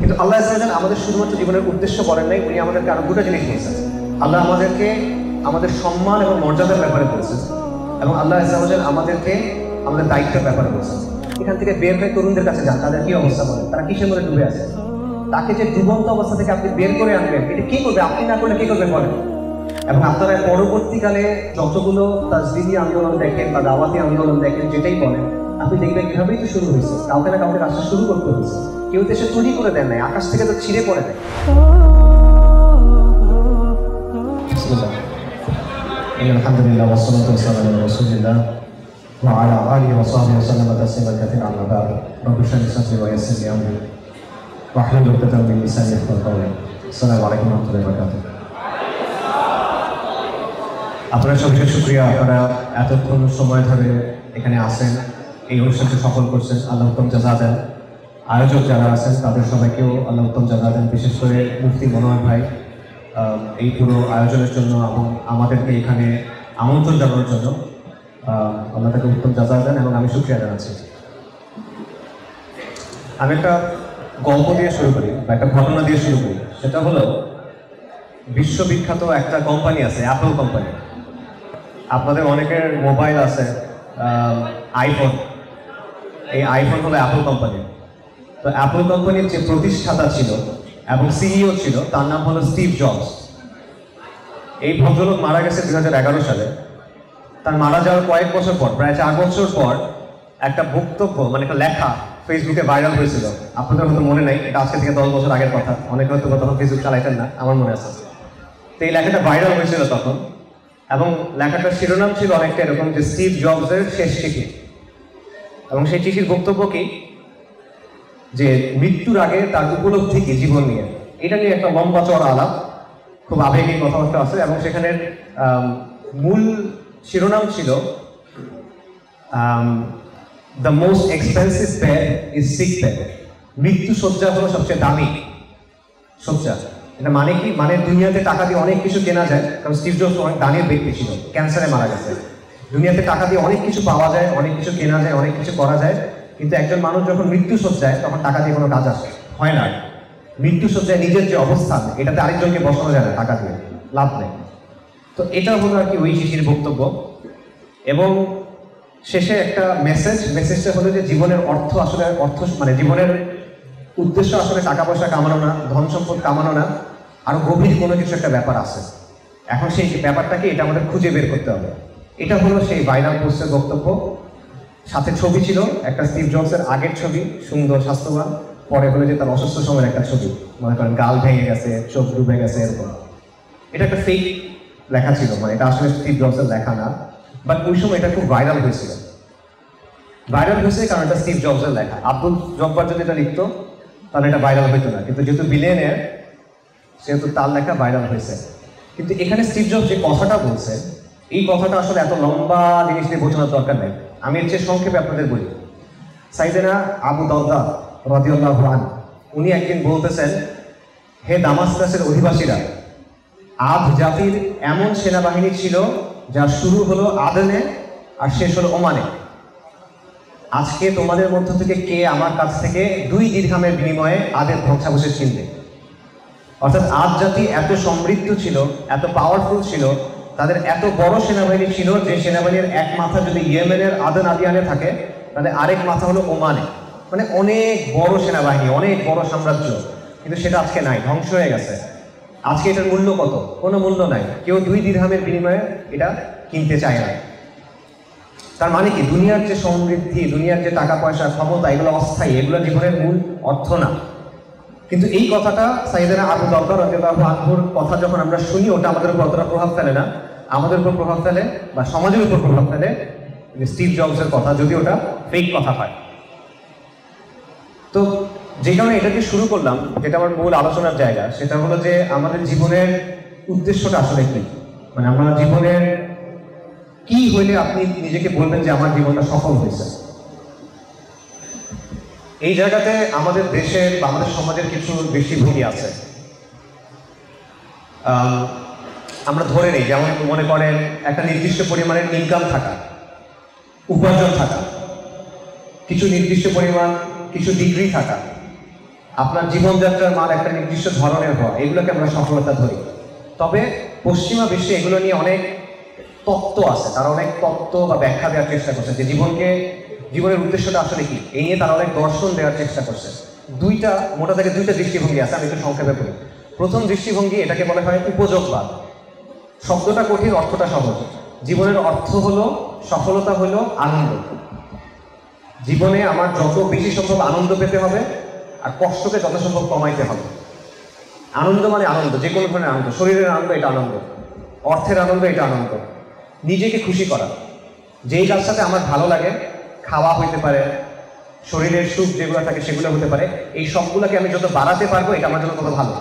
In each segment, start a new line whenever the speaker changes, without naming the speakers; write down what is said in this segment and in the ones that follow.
কিন্তু আল্লাহ আযza আমাদের শুধুমাত্র জীবনের উদ্দেশ্য বলেন নাই, উনি আমাদেরকে আরো দুটো জিনিস দিয়েছেন। আল্লাহ আমাদেরকে আমাদের সম্মান এবং মর্যাদার ব্যাপারে বলেছেন, এবং আল্লাহ আযza আমাদেরকে আমাদের দায়িত্বের ব্যাপারে বলেছেন। এখান থেকে বের হয়ে তরুণদের কাছে যান, তাদের কি অবস্থা বলেন, তারা কিসের মধ্যে ডুবে আছে। তাকে যে ডুবন্ত অবস্থা থেকে আপনি বের করে আনবেন, এটা কি করবে, আপনি না করলে কি করবে বলেন। এবং আপনারা পরবর্তীকালে যতগুলো তাজদিদি আন্দোলন দেখেন বা দাওয়াতি আন্দোলন দেখেন, যেটাই বলেন, আপনি দেখবেন এভাবেই তো শুরু হয়েছে। কাউকে না কাউকে কাজটা শুরু করতে হয়েছে, কেউ তো এসে তৈরি করে দেন নাই, আকাশ থেকে তো ছিঁড়ে পড়ে দেয়। আলহামদুলিল্লাহ ওয়াসসালাতু ওয়াসসালামু আলা রাসূলিল্লাহ ওয়া আলা আলিহি ওয়া সাহবিহি ওয়া সাল্লাম তাসলিমান কাসীরান, আম্মা বা'দ। রাব্বি ইশরাহ লি সাদরি ওয়া ইয়াসসির লি আমরি ওয়াহলুল উকদাতাম মিন লিসানি ইয়াফকাহু কওলি। আসসালামু আলাইকুম ওয়া রাহমাতুল্লাহি ওয়া বারাকাতুহু। আপনারা সবাইকে শুকরিয়া, আপনারা এতক্ষণ সময় ধরে এখানে আসেন, এই অনুষ্ঠানকে সফল করছেন। আল্লাহ উত্তম জাযা দেন। আয়োজক যারা আছেন তাদের সবাইকেও আল্লাহ উত্তম জাযা দেন, বিশেষ করে মুফতি মনোয়ার ভাই এই পুরো আয়োজনের জন্য এবং আমাদেরকে এখানে আমন্ত্রণ জানানোর জন্য আল্লাহ তাকে উত্তম জাযা দেন, এবং আমি শুকরিয়া জানাচ্ছি। আমি একটা গল্প দিয়ে শুরু করি বা একটা ঘটনা দিয়ে শুরু করি। সেটা হলো, বিশ্ববিখ্যাত একটা কোম্পানি আছে, অ্যাপল কোম্পানি। আপনাদের অনেকের মোবাইল আছে আইফোন, এই আইফোন হলো অ্যাপল কোম্পানি। তো অ্যাপল কোম্পানির যে প্রতিষ্ঠাতা ছিল এবং সিইও ছিল, তার নাম হলো স্টিভ জবস। এই ভদ্রলোক মারা গেছে 2011 সালে। তার মারা যাওয়ার কয়েক বছর পর, প্রায় 4 বছর পর, একটা বক্তব্য, মানে একটা লেখা ফেসবুকে ভাইরাল হয়েছিল। আপনাদের হয়তো মনে নাই, এটা আজকে থেকে 10 বছর আগের কথা। অনেকে হয়তো তখন ফেসবুক চালাইতেন না, আমার মনে আছে। তো এই লেখাটা ভাইরাল হয়েছিল তখন, এবং লেখাটার শিরোনাম ছিল অনেকটা এরকম যে স্টিভ জবসের শেষ চিঠি। এবং সেই চিঠির বক্তব্য কি, যে মৃত্যুর আগে তার উপলব্ধি কি জীবন নিয়ে, এটা নিয়ে একটা লম্বা চড়া আলাপ, খুব আবেগিক কথাবার্তা আছে। এবং সেখানের মূল শিরোনাম ছিল the most expensive bed is sick bed. মৃত্যু শয্যা হলো সবচেয়ে দামি শয্যা। এটা মানে কি, মানে দুনিয়াতে টাকা দিয়ে অনেক কিছু কেনা যায়, কারণ স্টিভ জবস অনেক দানের ব্যক্তি ছিল, ক্যান্সারে মারা গেছে। দুনিয়াতে টাকা দিয়ে অনেক কিছু পাওয়া যায়, অনেক কিছু কেনা যায়, অনেক কিছু করা যায়, কিন্তু একজন মানুষ যখন মৃত্যু শয্যায়, তখন টাকা দিয়ে কোনো কাজ আসে হয় না। মৃত্যু শয্যায় নিজের যে অবস্থান, এটাতে আরেকজনকে বসানো যায় না, টাকা দিয়ে লাভ নেই। তো এটা হলো আর কি ওই চিঠির বক্তব্য। এবং শেষে একটা মেসেজটা হলো যে জীবনের অর্থ আসলে মানে জীবনের উদ্দেশ্য আসলে টাকা পয়সা কামানো না, ধন সম্পদ কামানো না, আরো গভীর কোনো কিছু একটা ব্যাপার আছে। এখন সেই ব্যাপারটা কি, এটা আমাদের খুঁজে বের করতে হবে। এটা হলো সেই ভাইরাল পোস্টের বক্তব্য। সাথে ছবি ছিল একটা স্টিভ জবসের আগের ছবি, সুন্দর স্বাস্থ্যবান, পরে হলো যে তার অসুস্থ সময়ের একটা ছবি, মনে করেন গাল ভেঙে গেছে, চোখ ডুবে গেছে, এরকম। এটা একটা ফেক লেখা ছিল, মানে এটা আসলে স্টিভ জবসের লেখা না, বাট ওই সময় এটা খুব ভাইরাল হয়েছিল। ভাইরাল হয়েছে কারণ এটা স্টিভ জবসের লেখা। আব্দুল জব্বার যদি এটা লিখতো তাহলে এটা ভাইরাল হইতো না, কিন্তু যেহেতু বিলিয়নিয়ার, সেহেতু তার লেখা ভাইরাল হয়েছে। কিন্তু এখানে স্টিভ জবস যে কথাটা বলছে, এই কথাটা আসলে এত লম্বা জিনিস নিয়ে বোঝানোর দরকার নেই। আমি এর চেয়ে সংক্ষেপে আপনাদের বলি। সাইয়েদনা আবু দারদা রাদিয়াল্লাহু আনহু, উনি একদিন বলতেছেন, হে দামাসকাসের অধিবাসীরা, আদ জাতির এমন সেনাবাহিনী ছিল যার শুরু হলো আদনে আর শেষ হলো ওমানে। আজকে তোমাদের মধ্য থেকে কে আমার কাছ থেকে 2 দিরহামের বিনিময়ে আদের ধ্বংসাবশেষ কিনবে? অর্থাৎ আদ জাতি এত সমৃদ্ধ ছিল, এত পাওয়ারফুল ছিল, তাদের এত বড় সেনাবাহিনী ছিল, যে সেনাবাহিনীর এক মাথা যদি ইয়েমেনের আদন আদিয়ানে থাকে, তাহলে আরেক মাথা হলো ওমানে। মানে অনেক বড় সেনাবাহিনী, অনেক বড় সাম্রাজ্য, কিন্তু সেটা আজকে নাই, ধ্বংস হয়ে গেছে। আজকে এটার মূল্য কত? কোনো মূল্য নাই। কেউ 2 দিরহামের বিনিময়ে এটা কিনতে চায় না। তার মানে কি, দুনিয়ার যে সমৃদ্ধি, দুনিয়ার যে টাকা পয়সা, ক্ষমতা, এগুলো অস্থায়ী, এগুলো জীবনের মূল অর্থ না। কিন্তু এই কথাটা সাইয়েদনা আবু দারদা রাদিয়াল্লাহু আনহুর কথা যখন আমরা শুনি, ওটা আমাদের উপর অতটা প্রভাব ফেলে না। আমাদের উপর প্রভাব ফেলে বা সমাজের উপর প্রভাব ফেলে স্টিভ জবসের কথা, যদি ওটা ফেক কথা হয়। তো যে কারণে এটাকে শুরু করলাম, যেটা আমার মূল আলোচনার জায়গা, সেটা হলো যে আমাদের জীবনের উদ্দেশ্যটা আসলে কি, মানে আমরা জীবনের কি হইলে আপনি নিজেকে বলবেন যে আমার জীবনটা সফল হয়েছে। এই জায়গাতে আমাদের দেশের বা আমাদের সমাজের কিছু দৃষ্টিভঙ্গি আছে। আমরা ধরে নিই, যেমন মনে করেন একটা নির্দিষ্ট পরিমাণের ইনকাম থাকা, উপার্জন থাকা, কিছু নির্দিষ্ট পরিমাণ কিছু ডিগ্রি থাকা, আপনার জীবনযাত্রার মান একটা নির্দিষ্ট ধরনের হওয়া, এগুলোকে আমরা সফলতা ধরি। তবে পশ্চিমা বিশ্বে এগুলো নিয়ে অনেক তত্ত্ব আছে, তারা অনেক তত্ত্ব বা ব্যাখ্যা দেওয়ার চেষ্টা করছে যে জীবনের উদ্দেশ্যটা আসলে কি, এই নিয়ে তারা অনেক দর্শন দেওয়ার চেষ্টা করছে। মোটা থেকে দুইটা দৃষ্টিভঙ্গি আছে, আমি একটু সংক্ষেপে বলি। প্রথম দৃষ্টিভঙ্গি, এটাকে বলা হয় উপযোগবাদ। শব্দটা কঠিন, অর্থটা সহজ। জীবনের অর্থ হলো, সফলতা হলো আনন্দ। জীবনে আমার যত বেশি সম্ভব আনন্দ পেতে হবে, আর কষ্টকে যত সম্ভব কমাইতে হবে। আনন্দ মানে আনন্দ, যে কোনো ধরনের আনন্দ, শরীরের আনন্দ এটা আনন্দ, অর্থের আনন্দ এটা আনন্দ। নিজেকে খুশি করা, যেই কাজটাতে আমার ভালো লাগে, খাওয়া হইতে পারে, শরীরের সুখ যেগুলো থাকে সেগুলো হতে পারে, এই সবগুলোকে আমি যত বাড়াতে পারবো এটা আমার জন্য তত ভালো।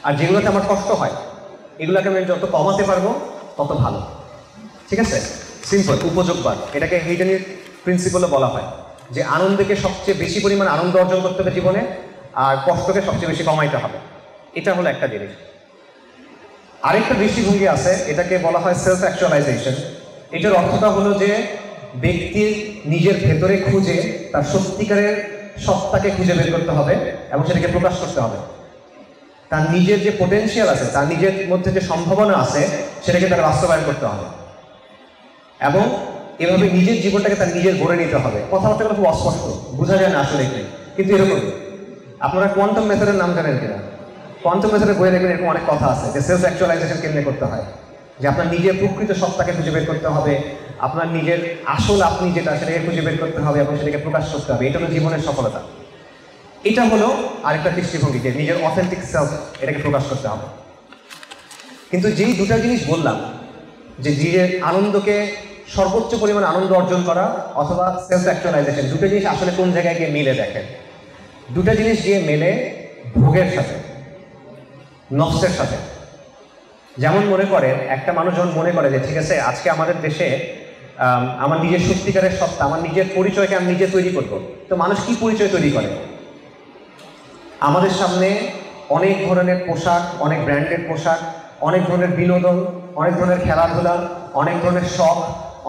আর যেগুলোতে আমার কষ্ট হয় এগুলোকে আমি যত কমাতে পারবো তত ভালো। ঠিক আছে, সিম্পল উপযোগবাদ, এটাকে হেইডেনের প্রিন্সিপালও বলা হয়, যে আনন্দকে সবচেয়ে বেশি পরিমাণ আনন্দ অর্জন করতে হবে জীবনে, আর কষ্টকে সবচেয়ে বেশি কমাইতে হবে। এটা হলো একটা জিনিস। আরেকটা দৃষ্টিভঙ্গি আছে, এটাকে বলা হয় সেলফ অ্যাকচুয়ালাইজেশন। এটার অর্থটা হলো যে ব্যক্তির নিজের ভেতরে খুঁজে তার সত্যিকারের সত্তাকে খুঁজে বের করতে হবে এবং সেটাকে প্রকাশ করতে হবে। তার নিজের যে পোটেনশিয়াল আছে, তার নিজের মধ্যে যে সম্ভাবনা আছে, সেটাকে তার বাস্তবায়ন করতে হবে এবং এভাবে নিজের জীবনটাকে তার নিজের গড়ে নিতে হবে। কথাবার্তাগুলো খুব অস্পষ্ট, বোঝা যায় না আসলে কি, কিন্তু এরকমই। আপনারা কোয়ান্টাম মেথডের নাম জানেন কিনা? কোয়ান্টাম মেথডের বইয়ে দেখবেন এরকম অনেক কথা আছে যে সেলফ অ্যাকচুয়ালাইজেশন কেমনে করতে হয়, যে আপনার নিজের প্রকৃত সত্তাকে খুঁজে বের করতে হবে, আপনার নিজের আসল আপনি যেটা সেটাকে খুঁজে বের করতে হবে এবং সেটাকে প্রকাশ করতে হবে। এটা হলো জীবনের সফলতা। এটা হলো আরেকটা দৃষ্টিভঙ্গি, যে নিজের অথেন্টিক সেলফ এটাকে প্রকাশ করতে হবে। কিন্তু যেই দুটা জিনিস বললাম, যে নিজের আনন্দকে সর্বোচ্চ পরিমাণ আনন্দ অর্জন করা অথবা সেলফ অ্যাকচুয়ালাইজেশন, দুটো জিনিস আসলে কোন জায়গায় গিয়ে মিলে দেখেন। দুটা জিনিস গিয়ে মেলে ভোগের সাথে, নফসের সাথে। যেমন মনে করেন একটা মানুষ যখন মনে করে যে ঠিক আছে আজকে আমাদের দেশে আমার নিজের সত্যিকারের সত্তা, আমার নিজের পরিচয়কে আমি নিজে তৈরি করবো, তো মানুষ কি পরিচয় তৈরি করে? আমাদের সামনে অনেক ধরনের পোশাক, অনেক ব্র্যান্ডেড পোশাক, অনেক ধরনের বিনোদন, অনেক ধরনের খেলাধুলা, অনেক ধরনের শখ,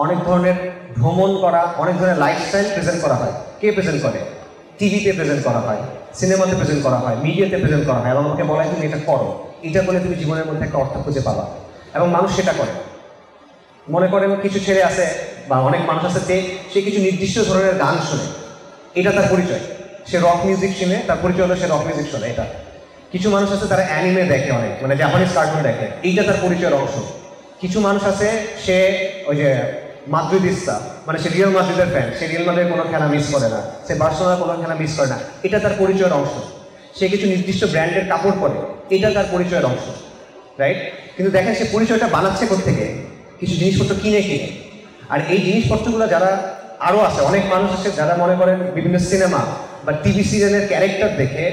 অনেক ধরনের ভ্রমণ করা, অনেক ধরনের লাইফস্টাইল প্রেজেন্ট করা হয়। কে প্রেজেন্ট করে? টিভিতে প্রেজেন্ট করা হয়, সিনেমাতে প্রেজেন্ট করা হয়, মিডিয়াতে প্রেজেন্ট করা হয়, এবং আমাকে বলা হয় তুমি এটা করো, এটা করলে তুমি জীবনের মধ্যে একটা অর্থ খুঁজে পাবা, এবং মানুষ সেটা করে। মনে করেন কিছু ছেলে আছে বা অনেক মানুষ আছে যে সে কিছু নির্দিষ্ট ধরনের গান শোনে, এটা তার পরিচয়। সে রক মিউজিক শুনে, তার পরিচয় হলো সে রক মিউজিক শোনে, এটা। কিছু মানুষ আছে তারা অ্যানিমে দেখে, অনেক মানে জাপানিজ কার্টুন দেখে, এইটা তার পরিচয়ের অংশ। কিছু মানুষ আছে সে ওই যে মাদ্রিদিস্তা, মানে সে রিয়াল মাদ্রিদের ফ্যান, সে রিয়াল মাদ্রিদের কোনো খেলা মিস করে না, সে বার্সেলোনার কোনো খেলা মিস করে না, এটা তার পরিচয়ের অংশ। সে কিছু নির্দিষ্ট ব্র্যান্ডের কাপড় পরে, এটা তার পরিচয়ের অংশ, রাইট? কিন্তু দেখেন সে পরিচয়টা বানাচ্ছে কোত্থেকে? কিছু জিনিসপত্র কিনে কিনে। আর এই জিনিসপত্রগুলো যারা আরও আছে, অনেক মানুষ আছে যারা মনে করেন বিভিন্ন সিনেমা বা টিভি সিরিয়ালের ক্যারেক্টার দেখে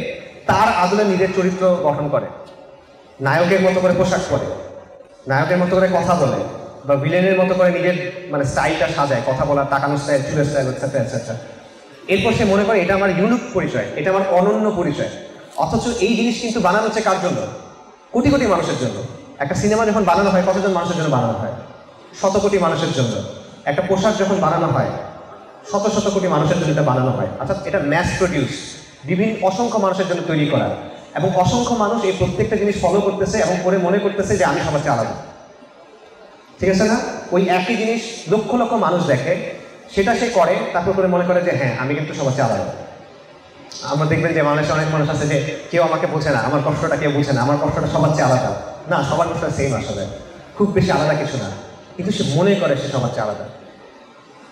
তার আদলে নিজের চরিত্র গঠন করে, নায়কের মতো করে পোশাক পরে, নায়কের মতো করে কথা বলে, বা ভিলেনের মতো করে নিজের মানে স্টাইলটা সাজায়, কথা বলার, তাকানোর স্টাইল, চুলের স্টাইল, এটসেট্রা এটসেট্রা। এরপর সে মনে করে এটা আমার ইউনিক পরিচয়, এটা আমার অনন্য পরিচয়। অথচ এই জিনিস কিন্তু বানানো হচ্ছে কার জন্য? কোটি কোটি মানুষের জন্য। একটা সিনেমা যখন বানানো হয় কতজন মানুষের জন্য বানানো হয়? শত কোটি মানুষের জন্য। একটা পোশাক যখন বানানো হয় শত শত কোটি মানুষের জন্য এটা বানানো হয়, অর্থাৎ এটা ম্যাস প্রডিউস, বিভিন্ন অসংখ্য মানুষের জন্য তৈরি করা, এবং অসংখ্য মানুষ এই প্রত্যেকটা জিনিস ফলো করতেছে এবং পরে মনে করতেছে যে আমি সবার চেয়ে আলাদা। ঠিক আছে না? ওই একই জিনিস লক্ষ লক্ষ মানুষ দেখে, সেটা সে করে, তারপর করে মনে করে যে হ্যাঁ আমি কিন্তু সবার চেয়ে আলাদা। আমরা দেখবেন যে বাংলাদেশে অনেক মানুষ আছে যে কেউ আমাকে বোঝে না, আমার কষ্টটা কেউ বুঝে না, আমার কষ্টটা সবার চেয়ে আলাদা। না, সবার কষ্টটা সেম, আসলে খুব বেশি আলাদা কিছু না, কিন্তু সে মনে করে সে সবার চেয়ে আলাদা।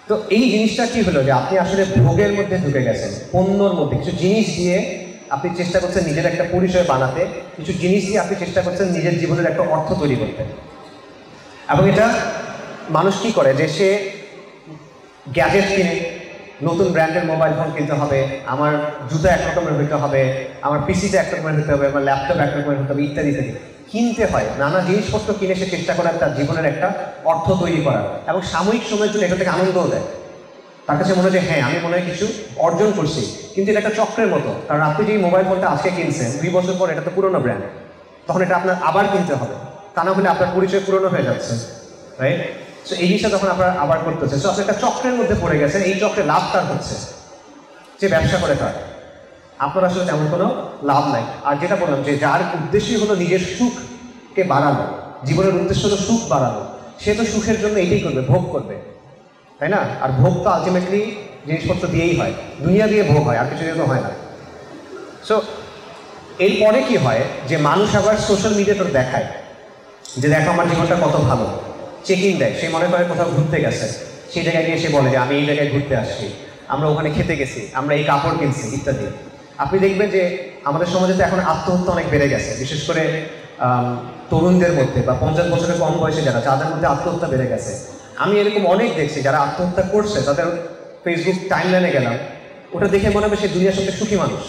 তো এই জিনিসটা কি হলো যে আপনি আসলে ভোগের মধ্যে ঢুকে গেছেন, পণ্যর মধ্যে। কিছু জিনিস দিয়ে আপনি চেষ্টা করছেন নিজের একটা পরিচয় বানাতে, কিছু জিনিস দিয়ে আপনি চেষ্টা করছেন নিজের জীবনের একটা অর্থ তৈরি করতে। এবং এটা মানুষ কি করে যে সে গ্যাজেট কিনে, নতুন ব্র্যান্ডের মোবাইল ফোন কিনতে হবে, আমার জুতা এক রকমের হইতে হবে, আমার পিসিটা এক রকমের হতে হবে, আমার ল্যাপটপ এক রকমের হতে হবে, ইত্যাদি ইত্যাদি কিনতে হয়। নানা জিনিসপত্র কিনে সে চেষ্টা করে তার জীবনের একটা অর্থ তৈরি করার, এবং সাময়িক সময়ের জন্য এটা থেকে আনন্দও দেয়। তার কাছে মনে হয় যে হ্যাঁ আমি মনে হয় কিছু অর্জন করছি, কিন্তু এটা একটা চক্রের মতো। কারণ আপনি যে মোবাইল ফোনটা আজকে কিনছেন, 2 বছর পর এটা তো পুরোনো ব্র্যান্ড, তখন এটা আপনার আবার কিনতে হবে, তা না হলে আপনার পরিচয় পুরনো হয়ে যাচ্ছে, রাইট? সো এই জিনিসটা তখন আপনার আবার করতেছে। সো আপনি একটা চক্রের মধ্যে পড়ে গেছেন, এই চক্রে লাভ তার হচ্ছে, যে ব্যবসা করে তার। আপনার আসলে তেমন কোনো লাভ নাই। আর যেটা বললাম যে যার উদ্দেশ্যই হলো নিজের সুখকে বাড়ানো, জীবনের উদ্দেশ্য হলো সুখ বাড়ানো, সে তো সুখের জন্য এটাই করবে, ভোগ করবে, তাই না? আর ভোগ তো আলটিমেটলি জিনিসপত্র দিয়েই হয়, দুনিয়া দিয়ে ভোগ হয়, আর কিছু দিয়ে তো হয় না। সো এরপরে কি হয় যে মানুষ আবার সোশ্যাল মিডিয়াতে দেখায় যে দেখো আমার জীবনটা কত ভালো, চেকিং দেয়, সে মনে করে কোথাও ঘুরতে গেছে, সেই জায়গায় গিয়ে সে বলে যে আমি এই জায়গায় ঘুরতে আসছি, আমরা ওখানে খেতে গেছি, আমরা এই কাপড় কিনছি ইত্যাদি। আপনি দেখবেন যে আমাদের সমাজে তো এখন আত্মহত্যা অনেক বেড়ে গেছে, বিশেষ করে তরুণদের মধ্যে বা 50 বছরের কম বয়সে যারা, যাদের মধ্যে আত্মহত্যা বেড়ে গেছে। আমি এরকম অনেক দেখছি যারা আত্মহত্যা করছে, তাদের ফেসবুক টাইমলাইনে গেলাম, ওটা দেখে মনে হবে সে দুনিয়ার সবচেয়ে সুখী মানুষ,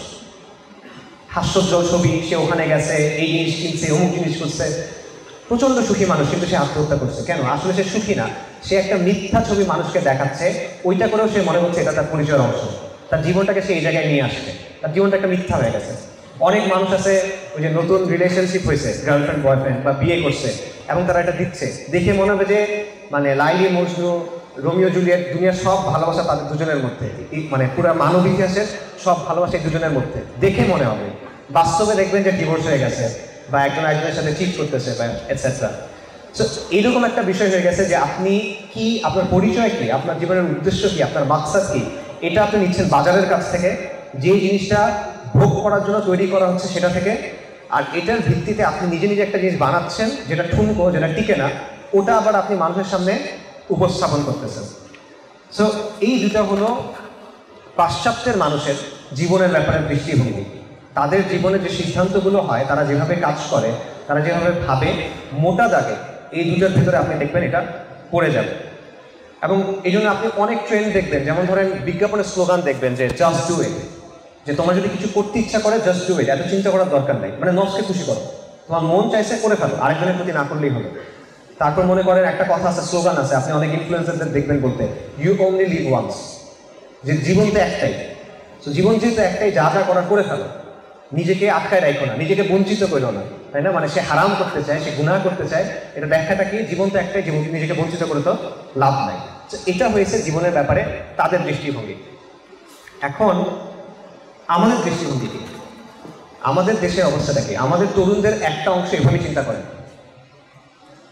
হাস্যোজ্জ্বল ছবি, সে ওখানে গেছে, এই জিনিস কিনছে, অমুক জিনিস করছে, প্রচন্ড সুখী মানুষ, কিন্তু সে আত্মহত্যা করছে কেন? আসলে সে সুখী না, সে একটা মিথ্যা ছবি মানুষকে দেখাচ্ছে, ওইটা করেও সে মনে হচ্ছে এটা তার পরিচয়ের অংশ, তার জীবনটাকে সে এই জায়গায় নিয়ে আসছে, তার জীবনটা একটা মিথ্যা হয়ে গেছে। অনেক মানুষ আছে ওই যে নতুন রিলেশনশিপ হয়েছে, গার্লফ্রেন্ড বয়ফ্রেন্ড বা বিয়ে করছে, এবং তারা এটা দিচ্ছে, দেখে মনে হবে যে মানে লাইলি মজনু, রোমিও জুলিয়েট, দুনিয়ার সব ভালোবাসা তাদের দুজনের মধ্যে, মানে পুরো মানব ইতিহাসের সব ভালোবাসা এই দুজনের মধ্যে, দেখে মনে হবে। বাস্তবে দেখবেন যে ডিভোর্স হয়ে গেছে, বা একজন একজনের সাথে চিট করতেছে, বা এটসেট্রা। সো এইরকম একটা বিষয় হয়ে গেছে যে আপনি কি, আপনার পরিচয় কি, আপনার জীবনের উদ্দেশ্য কি, আপনার মাকসাদ কি, এটা আপনি নিচ্ছেন বাজারের কাছ থেকে, যে জিনিসটা ভোগ করার জন্য তৈরি করা হচ্ছে সেটা থেকে, আর এটার ভিত্তিতে আপনি নিজে নিজে একটা জিনিস বানাচ্ছেন যেটা ঠুনকো, যেটা টিকে না, ওটা আবার আপনি মানুষের সামনে উপস্থাপন করতেছেন। সো এই দুটা হলো পাশ্চাত্যের মানুষের জীবনের ব্যাপারে দৃষ্টিভঙ্গি। তাদের জীবনে যে সিদ্ধান্তগুলো হয়, তারা যেভাবে কাজ করে, তারা যেভাবে ভাবে, মোটা দাগে এই দুটার ভিতরে আপনি দেখবেন এটা পড়ে যাবে। এবং এই জন্য আপনি অনেক ট্রেন্ড দেখবেন, যেমন ধরেন বিজ্ঞাপনের স্লোগান দেখবেন যে জাস্ট ডু ইট, যে তোমার যদি কিছু করতে ইচ্ছা করে জাস্ট ডু ইট, এত চিন্তা করার দরকার নেই, মানে নফসকে খুশি করো, তোমার মন চাইছে করে ফেলো, আরেকজনের প্রতি না করলেই হবে। তারপর মনে করেন একটা কথা আছে, স্লোগান আছে, আপনি অনেক ইনফ্লুয়েন্সারদের দেখবেন বলতে, ইউ অনলি লিভ ওয়ান্স, যে জীবন তো একটাই, তো জীবন যেহেতু একটাই, যা যা করার করে ফেলো, নিজেকে আটকায় রাখো না, নিজেকে বঞ্চিত করো না, তাই না? মানে সে হারাম করতে চায়, সে গুনাহ করতে চায়, এটা ব্যাখ্যাটা কি? জীবন তো একটাই, জীবন নিজেকে বঞ্চিত করে তো লাভ নাই। এটা হয়েছে জীবনের ব্যাপারে তাদের দৃষ্টিভঙ্গি। এখন আমাদের দৃষ্টিভঙ্গি কি? আমাদের দেশের অবস্থাটা কি? আমাদের তরুণদের একটা অংশ এভাবে চিন্তা করেন,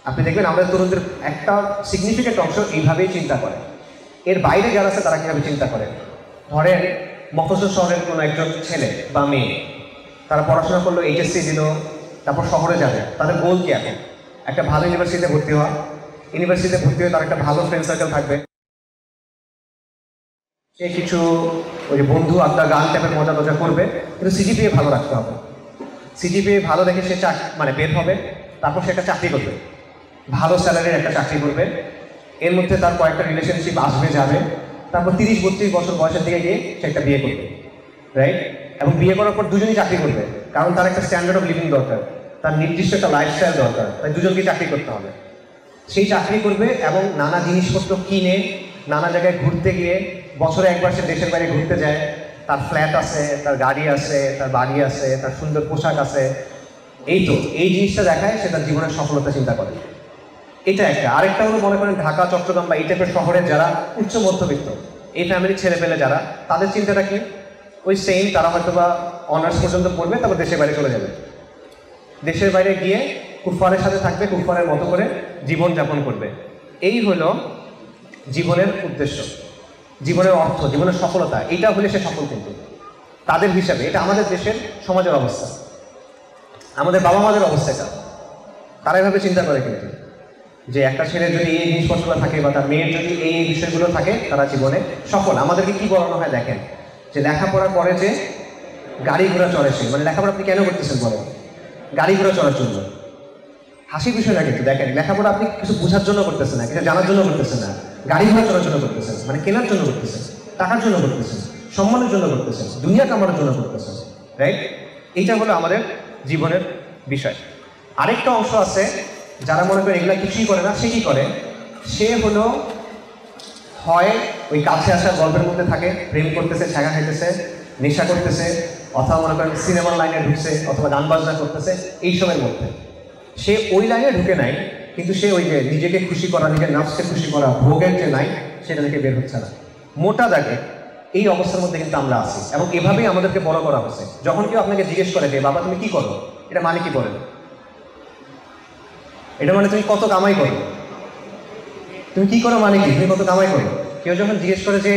আপনি দেখবেন আমাদের তরুণদের একটা সিগনিফিকেন্ট অংশ এইভাবেই চিন্তা করে। এর বাইরে যারা আছে তারা কীভাবে চিন্তা করে? ধরেন মফস্বল শহরের কোনো একজন ছেলে বা মেয়ে, তারা পড়াশোনা করলো, এইচএসসি দিল, তারপর শহরে যাবে, তাদের গোল কি এখন? একটা ভালো ইউনিভার্সিটিতে ভর্তি হওয়া, ইউনিভার্সিটিতে ভর্তি হয়ে তার একটা ভালো ফ্রেন্ড সার্কেল থাকবে, সে কিছু ওই যে বন্ধু আড্ডা গান টাইপের মজা টজা করবে, কিন্তু সিজিপিএ ভালো রাখতে হবে। সিজিপিএ ভালো দেখে সে মানে বের হবে, তারপর সে একটা চাকরি করবে, ভালো স্যালারির একটা চাকরি করবে, এর মধ্যে তার কয়েকটা রিলেশনশিপ আসবে যাবে, তারপর 30-32 বছর বয়সের দিকে গিয়ে সে একটা বিয়ে করবে, রাইট? এবং বিয়ে করার পর দুজনই চাকরি করবে, কারণ তার একটা স্ট্যান্ডার্ড অফ লিভিং দরকার, তার নির্দিষ্ট একটা লাইফস্টাইল দরকার, তাই দুজনকে চাকরি করতে হবে। সেই চাকরি করবে এবং নানা জিনিসপত্র কিনে, নানা জায়গায় ঘুরতে গিয়ে, বছরে একবার সে দেশের বাইরে ঘুরতে যায়, তার ফ্ল্যাট আছে, তার গাড়ি আছে, তার বাড়ি আছে, তার সুন্দর পোশাক আছে, এই তো এই জিনিসটা দেখায় সে তার জীবনের সফলতা চিন্তা করে। এটা একটা। আরেকটা হলো মনে করেন ঢাকা, চট্টগ্রাম বা এই টাইপের শহরের যারা উচ্চ মধ্যবিত্ত, এই ফ্যামিলির ছেলে পেলে যারা, তাদের চিন্তাটা কি? ওই সেম, তারা হয়তো বা অনার্স পর্যন্ত পড়বে, তারপর দেশের বাইরে চলে যাবে, দেশের বাইরে গিয়ে কুফফারের সাথে থাকবে, কুফফারের মতো করে জীবন যাপন করবে। এই হলো জীবনের উদ্দেশ্য, জীবনের অর্থ, জীবনের সফলতা। এইটা হলে সে সফল, কিন্তু তাদের হিসাবে। এটা আমাদের দেশের সমাজের অবস্থা, আমাদের বাবা মাদের অবস্থাটা, তারা এভাবে চিন্তা করে কিন্তু, যে একটা ছেলের যদি এই জিনিসপত্রগুলো থাকে বা তার মেয়ের যদি এই বিষয়গুলো থাকে, তারা জীবনে সফল। আমাদেরকে কি বলানো হয় দেখেন, যে লেখাপড়া করে যে গাড়ি ঘোড়া চড়ে সে, মানে লেখাপড়া আপনি কেন করতেছেন বলেন? গাড়ি ঘোড়া চড়ার জন্য। হাসির বিষয় না কিন্তু, দেখেন লেখাপড়া আপনি কিছু বোঝার জন্য করতেছেন না, কিছু জানার জন্য করতেছেন না, গাড়ি ঘোড়া চড়ার জন্য করতেছেন, মানে কেনার জন্য করতেছেন, টাকার জন্য করতেছেন, সম্মানের জন্য করতেছেন, দুনিয়া কামানোর জন্য করতেছেন, রাইট? এইটা হলো আমাদের জীবনের বিষয়। আরেকটা অংশ আছে যারা মনে করে এগুলা কিছুই করে না, সে কি করে? সে হলো হয় ওই কাছে আসা গল্পের মধ্যে থাকে, প্রেম করতেছে, ছাগা খাইতেছে, নেশা করতেছে, অথবা মনে করেন সিনেমার লাইনে ঢুকছে, অথবা গান বাজনা করতেছে, এইসবের মধ্যে। সে ওই লাইনে ঢুকে নাই, কিন্তু সে ওই যে নিজেকে খুশি করা, নিজের নাফসকে খুশি করা, ভোগের যে নাই, সেটা থেকে বের হচ্ছে না। মোটা দাগে এই অবস্থার মধ্যে কিন্তু আমরা আছি, এবং এভাবেই আমাদেরকে বড় করা হচ্ছে। যখন কেউ আপনাকে জিজ্ঞেস করে যে বাবা তুমি কি করো, এটা মানে কি বলেন? এটা মানে তুমি কত কামাই করো। তুমি কি করো মানে কি, তুমি কত কামাই করো। কেউ যখন জিজ্ঞেস করে যে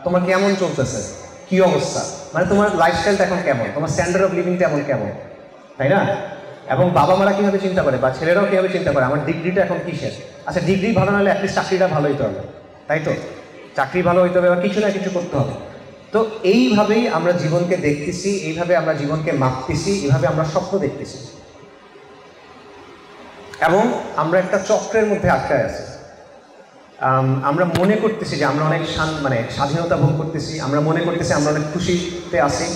তোমার কেমন চলতেছে, কি অবস্থা, মানে তোমার লাইফস্টাইলটা এখন কেমন, তোমার স্ট্যান্ডার্ড অফ লিভিংটা এমন কেমন, তাই না? এবং বাবা মারা কীভাবে চিন্তা করে বা ছেলেরাও কীভাবে চিন্তা করে আমার ডিগ্রিটা এখন কিসের। আচ্ছা, ডিগ্রি ভালো না হলে অ্যাটলিস্ট চাকরিটা ভালো হইতে হবে, তাই তো? চাকরি ভালো হইতে হবে বা কিছু না কিছু করতে হবে। তো এইভাবেই আমরা জীবনকে দেখতেছি, এইভাবে আমরা জীবনকে মাপতেছি, এইভাবে আমরা স্বপ্ন দেখতেছি, এবং আমরা একটা চক্রের মধ্যে আটকায় আছি। আমরা মনে করতেছি যে আমরা অনেক মানে স্বাধীনতা ভোগ করতেছি, আমরা মনে করতেছি আমরা অনেক খুশিতে আছি,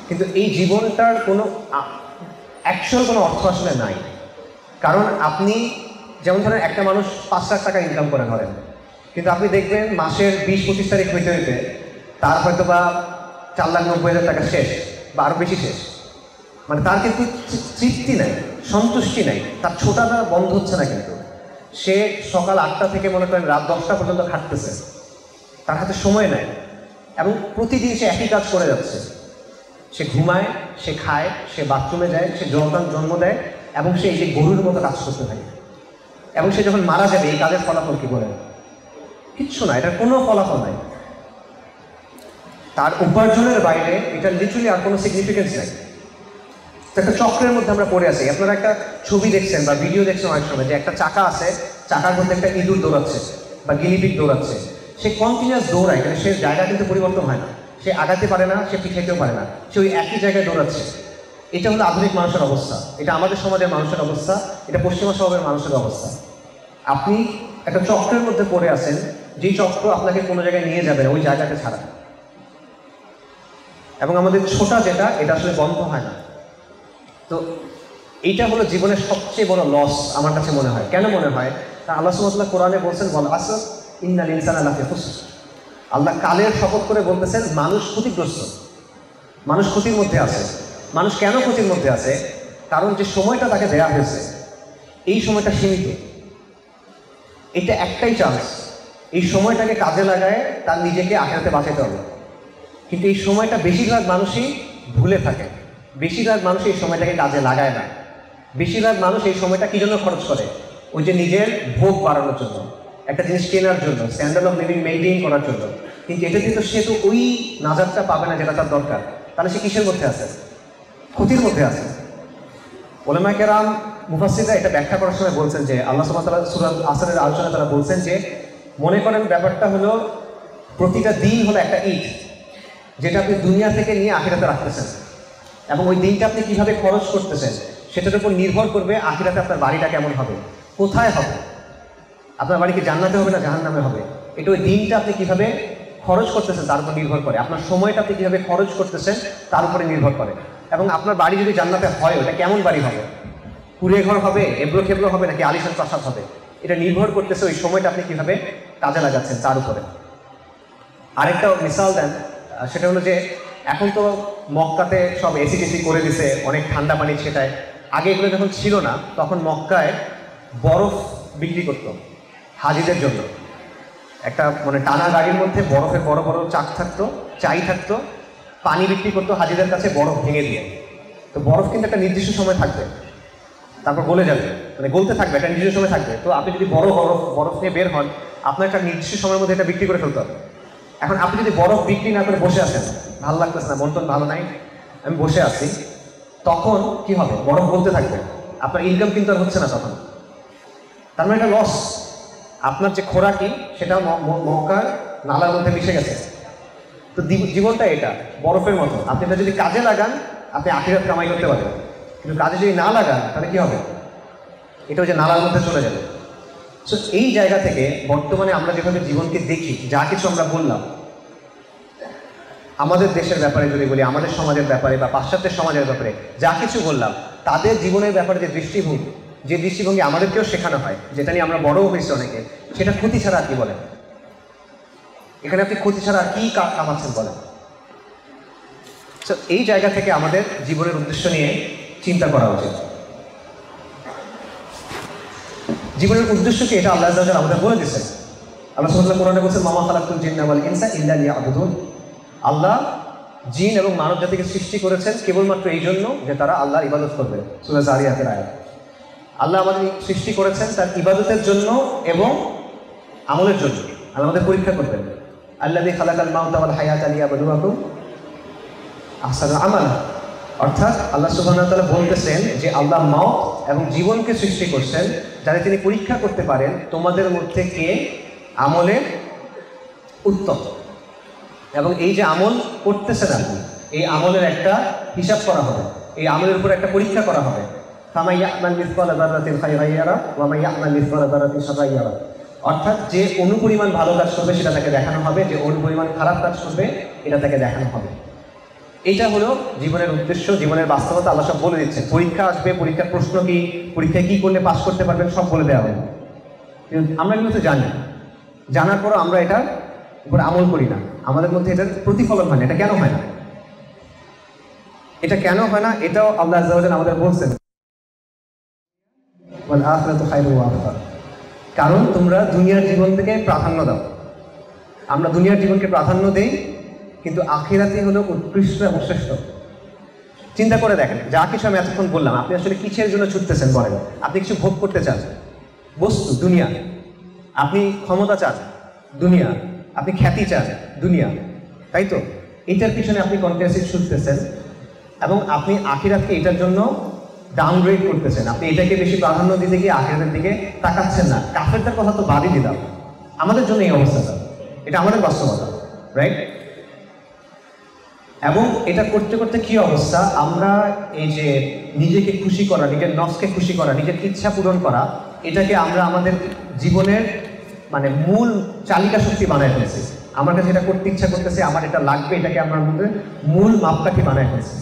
কিন্তু এই জীবনটার কোনো অ্যাকচুয়াল কোনো অর্থ আসলে নাই। কারণ আপনি যেমন ধরেন একটা মানুষ 5 লাখ টাকা ইনকাম করে ধরেন, কিন্তু আপনি দেখবেন মাসের 20-25 তারিখ হইতে হইতে তার হয়তো বা 4,90,000 টাকা শেষ বা আরও বেশি শেষ। মানে তার কিন্তু তৃপ্তি নাই, সন্তুষ্টি নাই, তার ছোটাটা বন্ধ হচ্ছে না। কিন্তু সে সকাল 8টা থেকে মনে করেন রাত 10টা পর্যন্ত খাটতেছে, তার হাতে সময় নেয়, এবং প্রতিদিন সে একই কাজ করে যাচ্ছে। সে ঘুমায়, সে খায়, সে বাথরুমে যায়, সে জন্ম দেয়, এবং সে এই যে গরুর মতো কাজ করতে থাকে। এবং সে যখন মারা যাবে এই কাজের ফলাফল কি বলেন? কিচ্ছু না, এটার কোনো ফলাফল নাই। তার উপার্জনের বাইরে এটা লিটারালি আর কোনো সিগনিফিকেন্স নাই। একটা চক্রের মধ্যে আমরা পড়ে আছি। আপনারা একটা ছবি দেখছেন বা ভিডিও দেখছেন অনেক সময় যে একটা চাকা আছে, চাকার মধ্যে একটা ইঁদুর দৌড়াচ্ছে বা গিনিপিগ দৌড়াচ্ছে। সে কন্টিনিউয়াস দৌড়ায়, কিন্তু সে জায়গা কিন্তু পরিবর্তন হয় না, সে আগাতে পারে না, সে পিছাইতেও পারে না, সে ওই একই জায়গায় দৌড়াচ্ছে। এটা হলো আধুনিক মানুষের অবস্থা, এটা আমাদের সমাজের মানুষের অবস্থা, এটা পশ্চিমা স্বভাবের মানুষের অবস্থা। আপনি একটা চক্রের মধ্যে পড়ে আছেন, যেই চক্র আপনাকে কোনো জায়গায় নিয়ে যাবে ওই জায়গাটা ছাড়া। এবং আমাদের ছোটা যেটা, এটা আসলে বন্ধ হয় না। তো এইটা হলো জীবনের সবচেয়ে বড় লস আমার কাছে মনে হয়। কেন মনে হয়? আল্লাহ সুবহানাহু ওয়া তাআলা কোরআনে বলছেন, বল আসর ইন্নাল ইনসানা লাফি খুসর। আল্লাহ কালের শপথ করে বলতেছেন মানুষ ক্ষতিগ্রস্ত, মানুষ ক্ষতির মধ্যে আছে। মানুষ কেন ক্ষতির মধ্যে আছে? কারণ যে সময়টা তাকে দেয়া হয়েছে এই সময়টা সীমিত। এটা একটাই চান্স, এই সময়টাকে কাজে লাগায় তার নিজেকে আখিরাতে বাঁচাতে হবে। কিন্তু এই সময়টা বেশিরভাগ মানুষই ভুলে থাকে, বেশিরভাগ মানুষ এই সময়টাকে কাজে লাগায় না। বেশিরভাগ মানুষ এই সময়টা কী জন্য খরচ করে? ওই যে নিজের ভোগ বাড়ানোর জন্য, একটা জিনিস কেনার জন্য, স্ট্যান্ডার্ড অফ লিভিং মেইনটেইন করার জন্য। কিন্তু এটা কিন্তু সে তো ওই নাজারটা পাবে না যেটা তার দরকার। তাহলে সে কিসের মধ্যে আছে? ক্ষতির মধ্যে আছে। উলামায়ে কেরাম মুফাসসিররা এটা ব্যাখ্যা করার সময় বলছেন যে আল্লাহ সুবহানাহু ওয়া তাআলা সূরা আসরের আলোচনায় তারা বলছেন যে মনে করেন ব্যাপারটা হলো প্রতিটা দিন হলো একটা ঈদ, যেটা আপনি দুনিয়া থেকে নিয়ে আখিরাতে রাখতেছেন, এবং ওই দিনটা আপনি কীভাবে খরচ করতেছেন সেটার উপর নির্ভর করবে আখিরাতে আপনার বাড়িটা কেমন হবে, কোথায় হবে। আপনার বাড়ি কি জান্নাতে হবে না জাহান্নামে হবে, এটা ওই দিনটা আপনি কীভাবে খরচ করতেছেন তার উপর নির্ভর করে। আপনার সময়টা আপনি কীভাবে খরচ করতেছেন তার উপরে নির্ভর করে। এবং আপনার বাড়ি যদি জান্নাতে হয়, ওটা কেমন বাড়ি হবে, কুড়ে ঘর হবে, এবড়ো খেবড়ো হবে, নাকি আলিশান প্রাসাদ হবে, এটা নির্ভর করতেছে ওই সময়টা আপনি কীভাবে কাজে লাগাচ্ছেন তার উপরে। আরেকটা মিসাল দেন, সেটা হলো যে এখন তো মক্কাতে সব এসি টেসি করে দিছে, অনেক ঠান্ডা পানি ছেটায়। আগে এগুলো যখন ছিল না তখন মক্কায় বরফ বিক্রি করতো হাজিদের জন্য। একটা মানে টানা গাড়ির মধ্যে বরফের বড় বড় চাক থাকতো, চাই থাকতো, পানি বিক্রি করতো হাজিদের কাছে বরফ ভেঙে দিয়ে। তো বরফ কিন্তু একটা নির্দিষ্ট সময় থাকবে, তারপর গলে যাবে, মানে গলতে থাকবে, একটা নির্দিষ্ট সময় থাকবে। তো আপনি যদি বড় বরফ নিয়ে বের হন, আপনার একটা নির্দিষ্ট সময়ের মধ্যে এটা বিক্রি করে ফেলতে হবে। এখন আপনি যদি বরফ বিক্রি না করে বসে আছেন, ভালো লাগতেছে না, মন টন ভালো নাই, আমি বসে আছি, তখন কি হবে? বরফ বলতে থাকবে, আপনার ইনকাম কিন্তু আর হচ্ছে না তখন। তার মানে এটা লস। আপনার যে খোরাকি সেটা মক্কার নালার মধ্যে মিশে গেছে। তো জীবনটা এটা বরফের মতো, আপনি এটা যদি কাজে লাগান আপনি আখিরাত কামাই করতে পারবেন, কিন্তু কাজে যদি না লাগান তাহলে কি হবে? এটা ওই যে নালার মধ্যে চলে যাবে। সো এই জায়গা থেকে বর্তমানে আমরা যেভাবে জীবনকে দেখি, যা কিছু আমরা বললাম আমাদের দেশের ব্যাপারে যদি বলি, আমাদের সমাজের ব্যাপারে বা পাশ্চাত্যের সমাজের ব্যাপারে যা কিছু বললাম, তাদের জীবনের ব্যাপারে যে দৃষ্টিভঙ্গি আমাদেরকেও শেখানো হয়, যেটা নিয়ে আমরা বড়ও হয়েছি অনেকে, সেটা ক্ষতি ছাড়া আর কি বলেন? এখানে আপনি ক্ষতি ছাড়া আর কি কামাচ্ছেন বলেন? সো এই জায়গা থেকে আমাদের জীবনের উদ্দেশ্য নিয়ে চিন্তা করা উচিত। জীবনের উদ্দেশ্য কি এটা আল্লাহ তাআলা আমাদের বলে দিয়েছেন। আল্লাহ সুবহানাহু ওয়া তাআলা কোরআনে বলেছেন মামা খালাকুল জিন্না ওয়াল ইনসা ইল্লা লিয়াবুদুন। আল্লাহ জিন এবং মানব জাতিকে সৃষ্টি করেছেন কেবলমাত্র এই জন্য যে তারা আল্লাহর ইবাদত করবে। সূরা যারিয়াতের আয়াত। আল্লাহ আমাদের সৃষ্টি করেছেন তার ইবাদতের জন্য এবং আমলের জন্য। আল্লাহ আমাদের পরীক্ষা করবেন। আল্লাযী খালাকাল মাউতা ওয়াল হায়াতা লিয়াবলুয়াকুম আহসানু আমালা। অর্থাৎ আল্লাহ সুবহানাহু ওয়া তাআলা বলতেছেন যে আল্লাহ মাউত এবং জীবনকে সৃষ্টি করছেন যাতে তিনি পরীক্ষা করতে পারেন তোমাদের মধ্যে কে আমলে উত্তম। এবং এই যে আমল করতেছেন আপনি, এই আমলের একটা হিসাব করা হবে, এই আমলের উপর একটা পরীক্ষা করা হবে। ফামান ইয়া'মাল মিসকালা যাররাতিন খায়রান ইয়ারা ওয়া মান ইয়া'মাল মিসকালা যাররাতিন শাররান ইয়ারা। অর্থাৎ যে অনুপরিমাণ ভালো কাজ করবে সেটা তাকে দেখানো হবে, যে অনুপরিমাণ খারাপ কাজ করবে এটা তাকে দেখানো হবে। এটা হলো জীবনের উদ্দেশ্য, জীবনের বাস্তবতা। আল্লাহ সব বলে দিচ্ছেন। পরীক্ষা আসবে, পরীক্ষার প্রশ্ন কি, পরীক্ষায় কি করলে পাস করতে পারবেন সব বলে দেওয়া হবে। কিন্তু আমরা এগুলো তো জানি, জানার পরও আমরা এটার উপর আমল করি না, আমাদের মধ্যে এটার প্রতিফলন হয় না। এটা কেন হয় না? এটা কেন হয় না এটাও আল্লাহ আযজা ওয়া জাল্লা আমাদের বলছেন, ওয়াল আখিরাতু খায়রুন ওয়া আবকা। কারণ তোমরা দুনিয়ার জীবন থেকে প্রাধান্য দাও। আমরা দুনিয়ার জীবনকে প্রাধান্য দেই, কিন্তু আখিরাতে হলো উৎকৃষ্ট এবং শ্রেষ্ঠ। চিন্তা করে দেখেন, যা কিছু আমি এতক্ষণ বললাম, আপনি আসলে কিসের জন্য ছুটতেছেন বলেন? আপনি কিছু ভোগ করতে চান, বস্তু দুনিয়া। আপনি ক্ষমতা চান, দুনিয়া। আপনি খ্যাতি চান, দুনিয়া, তাই তো? এটার পিছনে আপনি কন্টিনিউয়াসলি ছুটতেছেন এবং আপনি আখিরাতকে এটার জন্য ডাউনগ্রেড করতেছেন। আপনি এটাকে বেশি প্রাধান্য দিতে গিয়ে আখিরাতের দিকে তাকাচ্ছেন না। কাফেরদের কথা তো বাদই দিলাম, আমাদের জন্য এই অবস্থাটা, এটা আমাদের বাস্তবতা, রাইট? এবং এটা করতে করতে কি অবস্থা, আমরা এই যে নিজেকে খুশি করা, নিজের নফসকে খুশি করা, নিজের ইচ্ছা পূরণ করা, এটাকে আমরা আমাদের জীবনের মানে মূল চালিকা শক্তি বানায় ফেলছি। আমার কাছে এটা করতে ইচ্ছা করতেছে, আমার এটা লাগবে, এটাকে আমরা আমাদের মূল মাপকাঠি বানায় ফেলছি।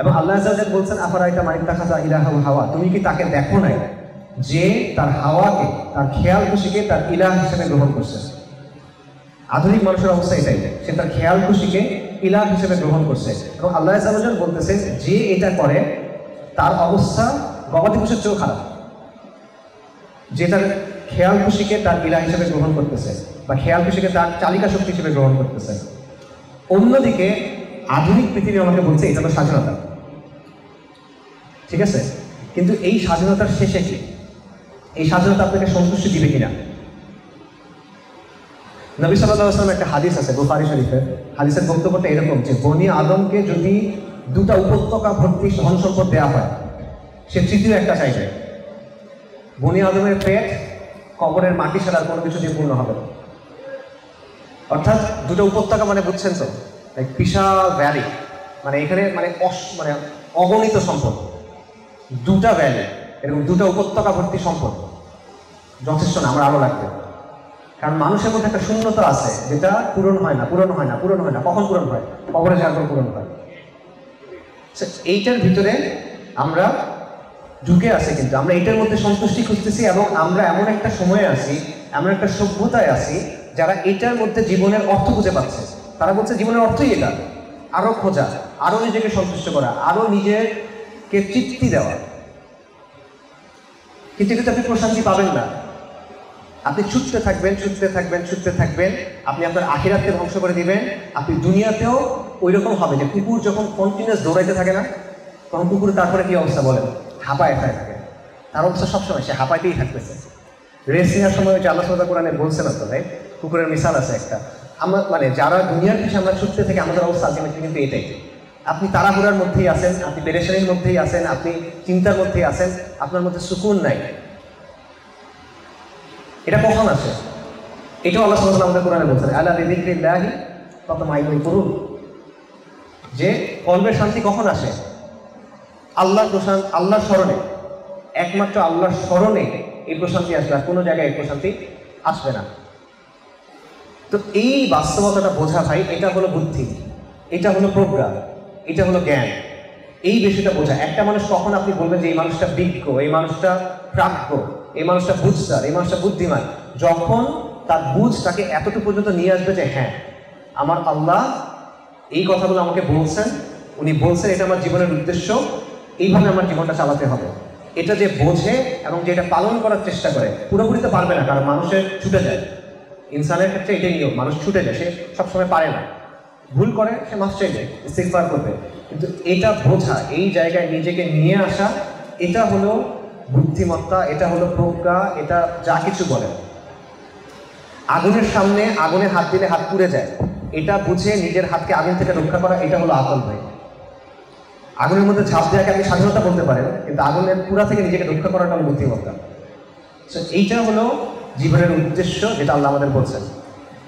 এবং আল্লাহ আযজা ওয়া জাল্লা বলছেন আফারাইতা মান ইত্তাখাযা ইলাহাহু হাওয়া। তুমি কি তাকে দেখো নাই যে তার হাওয়াকে, তার খেয়াল খুশিকে তার ইলাহ হিসেবে গ্রহণ করছে? আধুনিক মানুষের অবস্থা এটাই, সে তার খেয়াল খুশিকে ইলাহ হিসেবে গ্রহণ করছে। এবং আল্লাহ আযজা ওয়া জাল্লা বলতেছেন যে এটা করে তার অবস্থা গবাদি পশুর চেয়েও খারাপ, যে তার খেয়াল খুশিকে তার ইলাহ হিসেবে গ্রহণ করতেছে বা খেয়াল খুশিকে তার চালিকা শক্তি হিসেবে গ্রহণ করতেছে। অন্যদিকে আধুনিক পৃথিবী আমাকে বলছে এটা তো স্বাধীনতা, ঠিক আছে? কিন্তু এই স্বাধীনতার শেষে কি? এই স্বাধীনতা আপনাকে সন্তুষ্টি দিবে কিনা? নবী সাল্লাল্লাহু আলাইহি ওয়াসাল্লাম একটা হাদিস আছে বুখারী শরীফের। হাদিসের বক্তব্যটা এরকম যে বনি আদমকে যদি দুটা উপত্যকা ভর্তি ধন সম্পদ দেওয়া হয়, সে তৃতীয় একটা চাইবে। বনি আদমের পেট কবরের মাটি ছাড়া কোনো কিছু দিয়ে পূর্ণ হবে না। অর্থাৎ দুটো উপত্যকা মানে বুঝছেন তো, বিশাল ভ্যালি, মানে এখানে মানে অগণিত সম্পদ, দুটা ভ্যালি, এরকম দুটো উপত্যকা ভর্তি সম্পদ যথেষ্ট না, আমার আরো লাগবে। কারণ মানুষের মধ্যে একটা শূন্যতা আছে যেটা পূরণ হয় না, পূরণ হয় না, পূরণ হয় না। কখন পূরণ হয়? কবরে যাওয়ার পর পূরণ হয়। এইটার ভিতরে আমরা ঢুকে আছি, কিন্তু আমরা এটার মধ্যে সন্তুষ্টি খুঁজতেছি এবং আমরা এমন একটা সময়ে আছি, এমন একটা সভ্যতায় আছি যারা এটার মধ্যে জীবনের অর্থ খুঁজে পাচ্ছে। তারা বলছে জীবনের অর্থই এটা, আরো খোঁজা, আরো নিজেকে সন্তুষ্ট করা, আরো নিজেকে তৃপ্তি দেওয়া। কিন্তু কিন্তু আপনি প্রশান্তি পাবেন না। আপনি ছুটতে থাকবেন, ছুটতে থাকবেন, ছুটতে থাকবেন, আপনি আপনার আখিরাতকে ধ্বংস করে দিবেন। আপনি দুনিয়াতেও ওই রকম হবে যে কুকুর যখন কন্টিনিউয়াস দৌড়াইতে থাকে না, তখন কুকুর তারপরে কি অবস্থা বলেন? হাঁপায় খায় থাকে। তার অবস্থা সবসময় সে হাঁপাইতেই থাকতেছে। রেস নেওয়ার সময় যে আল্লাহ সুবহানাহু ওয়া তাআলা কোরআনে বলছেন না তো, রাইট? কুকুরের মিসাল আছে একটা। আমরা মানে যারা দুনিয়ার পিছনে আমরা ছুটতে থেকে আমাদের অবস্থা আলটিমেটলি কিন্তু এটাই। আপনি তাড়াহুড়ার মধ্যেই আছেন, আপনি পেরেশানির মধ্যেই আছেন, আপনি চিন্তার মধ্যেই আছেন, আপনার মধ্যে সুকুন নাই। এটা কখন আসে? এটাও আল্লাহ সুবহানাহু ওয়া তাআলা আমাদের কোরআনে বলছেন আলা বিযিকরিল্লাহি তাতমাইন্নুল কুলুব, যে কলবের শান্তি কখন আসে? আল্লাহর স্মরণে, একমাত্র আল্লাহর স্মরণে এই প্রশান্তি আসবে, আর কোনো জায়গায় এই প্রশান্তি আসবে না। তো এই বাস্তবতাটা বোঝা ভাই, এটা হলো বুদ্ধি, এটা হলো প্রজ্ঞা, এটা হলো জ্ঞান। এই বিষয়টা বোঝা। একটা মানুষ কখন আপনি বলবেন যে এই মানুষটা বিজ্ঞ, এই মানুষটা প্রাজ্ঞ, এই মানুষটা বুঝদার, এই মানুষটা বুদ্ধিমান, যখন তার বুঝ তাকে এতটুকু পর্যন্ত নিয়ে আসবে যে হ্যাঁ, আমার আল্লাহ এই কথাগুলো আমাকে বলছেন, উনি বলছেন এটা আমার জীবনের উদ্দেশ্য, এইভাবে আমার জীবনটা চালাতে হবে। এটা যে বোঝে এবং যে এটা পালন করার চেষ্টা করে, পুরোপুরি তো পারবে না, কারণ মানুষের ছুটে যায়। ইনসানের ক্ষেত্রে এটাই নিয়ম, মানুষ ছুটে যায়, সে সবসময় পারে না, ভুল করে, সে মাফ চাইবে, ইস্তিগফার করবে। কিন্তু এটা বোঝা, এই জায়গায় নিজেকে নিয়ে আসা, এটা হলো বুদ্ধিমত্তা, এটা হলো প্রজ্ঞা, এটা যা কিছু বলে। আগুনের সামনে আগুনে হাত দিলে হাত পুড়ে যায়, এটা বুঝে নিজের হাতকে আগুন থেকে রক্ষা করা, এটা হলো আকল ভাই। আগুনের মধ্যে ঝাঁপ দেওয়াকে আপনি স্বাধীনতা বলতে পারেন, কিন্তু আগুনের পুরা থেকে নিজেকে রক্ষা করাটা হলো বুদ্ধিমত্তা। সো এইটা হলো জীবনের উদ্দেশ্য, যেটা আল্লাহ আমাদের বলছেন।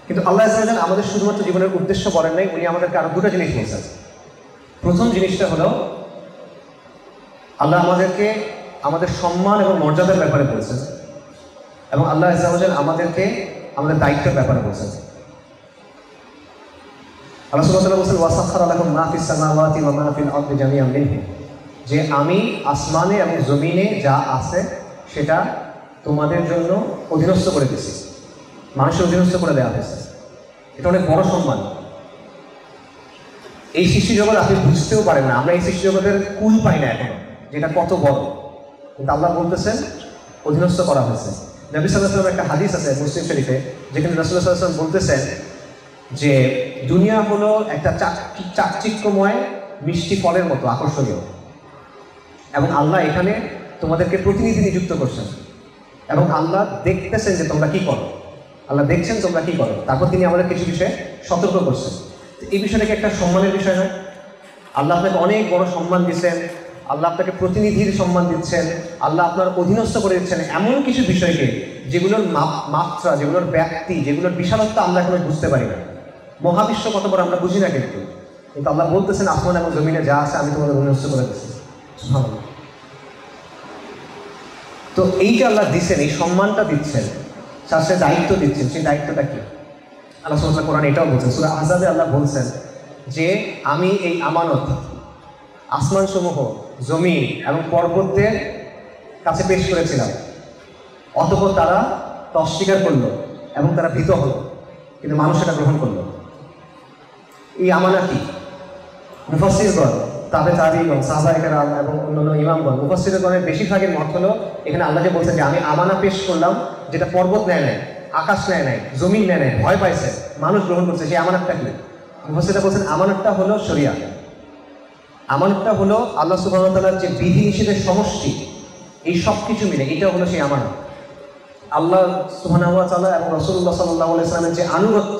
কিন্তু আল্লাহ আযza আমাদের শুধুমাত্র জীবনের উদ্দেশ্য বলেন নাই, উনি আমাদেরকে আরো দুটো জিনিস বলছেন। প্রথম জিনিসটা হলো আল্লাহ আমাদেরকে আমাদের সম্মান এবং মর্যাদার ব্যাপারে বলছেন, এবং আল্লাহ আযza আমাদেরকে আমাদের দায়িত্বের ব্যাপারে বলছেন। আল্লাহ সুবহানাহু ওয়া তাআলা বলছেন ওয়াসাখারা লাকুম মা ফিস সামাওয়াতি ওয়া মা ফিল আরদি জামিআন মিনহু, যে আমি আসমানে এবং জমিনে যা আছে সেটা তোমাদের জন্য অধীনস্থ করে দিয়েছি, মানুষের অধীনস্থ করে দেওয়া হয়েছে। এটা অনেক বড় সম্মান। এই সৃষ্টি জগৎ আপনি বুঝতেও পারেন না, আমরা এই সৃষ্টি জগতের কুল পাই না এখনো, যেটা কত বড়, কিন্তু আল্লাহ বলতেছেন অধীনস্থ করা হয়েছে। নবী সাল্লাল্লাহু আলাইহি ওয়াসাল্লামের একটা হাদিস আছে মুসলিম শরীফে, যেখানে রাসূলুল্লাহ সাল্লাল্লাহু আলাইহি ওয়াসাল্লাম বলতেছেন যে দুনিয়া হলো একটা চাকচিক্যময় মিষ্টি ফলের মতো আকর্ষণীয়, এবং আল্লাহ এখানে তোমাদেরকে প্রতিনিধি নিযুক্ত করছেন, এবং আল্লাহ দেখতেছেন যে তোমরা কি করো, আল্লাহ দেখছেন তোমরা কি করো, তারপর তিনি আমাদের কিছু বিষয়ে সতর্ক করছেন। এই বিষয়টাকে একটা সম্মানের বিষয় নয়? আল্লাহ আপনাকে অনেক বড় সম্মান দিচ্ছেন, আল্লাহ আপনাকে প্রতিনিধির সম্মান দিচ্ছেন, আল্লাহ আপনার অধীনস্থ করে দিচ্ছেন এমন কিছু বিষয়কে যেগুলোর মাত্রা, যেগুলোর ব্যাপ্তি, যেগুলোর বিশালত্ব আমরা এখন বুঝতে পারি না। মহাবিশ্ব কত বড় আমরা বুঝি না, কিন্তু আল্লাহ বলতেছেন আসমান এবং জমিনে যা আছে আমি তোমাদের অধীনস্থ করে দিচ্ছি। তো এই যে আল্লাহ দিচ্ছেন, এই সম্মানটা দিচ্ছেন, তার সাথে দায়িত্ব দিচ্ছেন, সেই দায়িত্বটা কি? আল্লাহ সুবহানাহু ওয়া তাআলা কোরআনে এটাও বলছেন, সূরা আহজাবে আল্লাহ বলছেন যে আমি এই আমানত আসমানসমূহ, জমি এবং পর্বতদের কাছে পেশ করেছিলাম, অতঃপর তারা অস্বীকার করলো এবং তারা ভীত হলো, কিন্তু মানুষ এটা গ্রহণ করলো। এই আমানা কি? মুফাসসিরগণ, তাবিঈগণ, সাহাবায়ে কেরাম এবং অন্যান্য ইমামগণ, মুফাসসিরগণের বেশিরভাগের মত হলো এখানে আল্লাহ যে বলছেন যে আমি আমানা পেশ করলাম, যেটা পর্বত নেয় নাই, আকাশ নেয় নাই, জমিন নেয় নাই, ভয় পাইছে, মানুষ গ্রহণ করছে, সেই আমানতটা কি? মুফাসসিররা বলছেন আমানতটা হলো শরিয়া। আমানতটা হলো আল্লাহ সুবহানাহু ওয়া তাআলার যে বিধি নিষেধের সমষ্টি, এই সব কিছু মিলে এটা হলো সেই আমানত। আল্লাহ সুবহানাহু ওয়া তাআলা এবং রাসূলুল্লাহ সাল্লাল্লাহু আলাইহি ওয়াসাল্লামের যে আনুগত্য,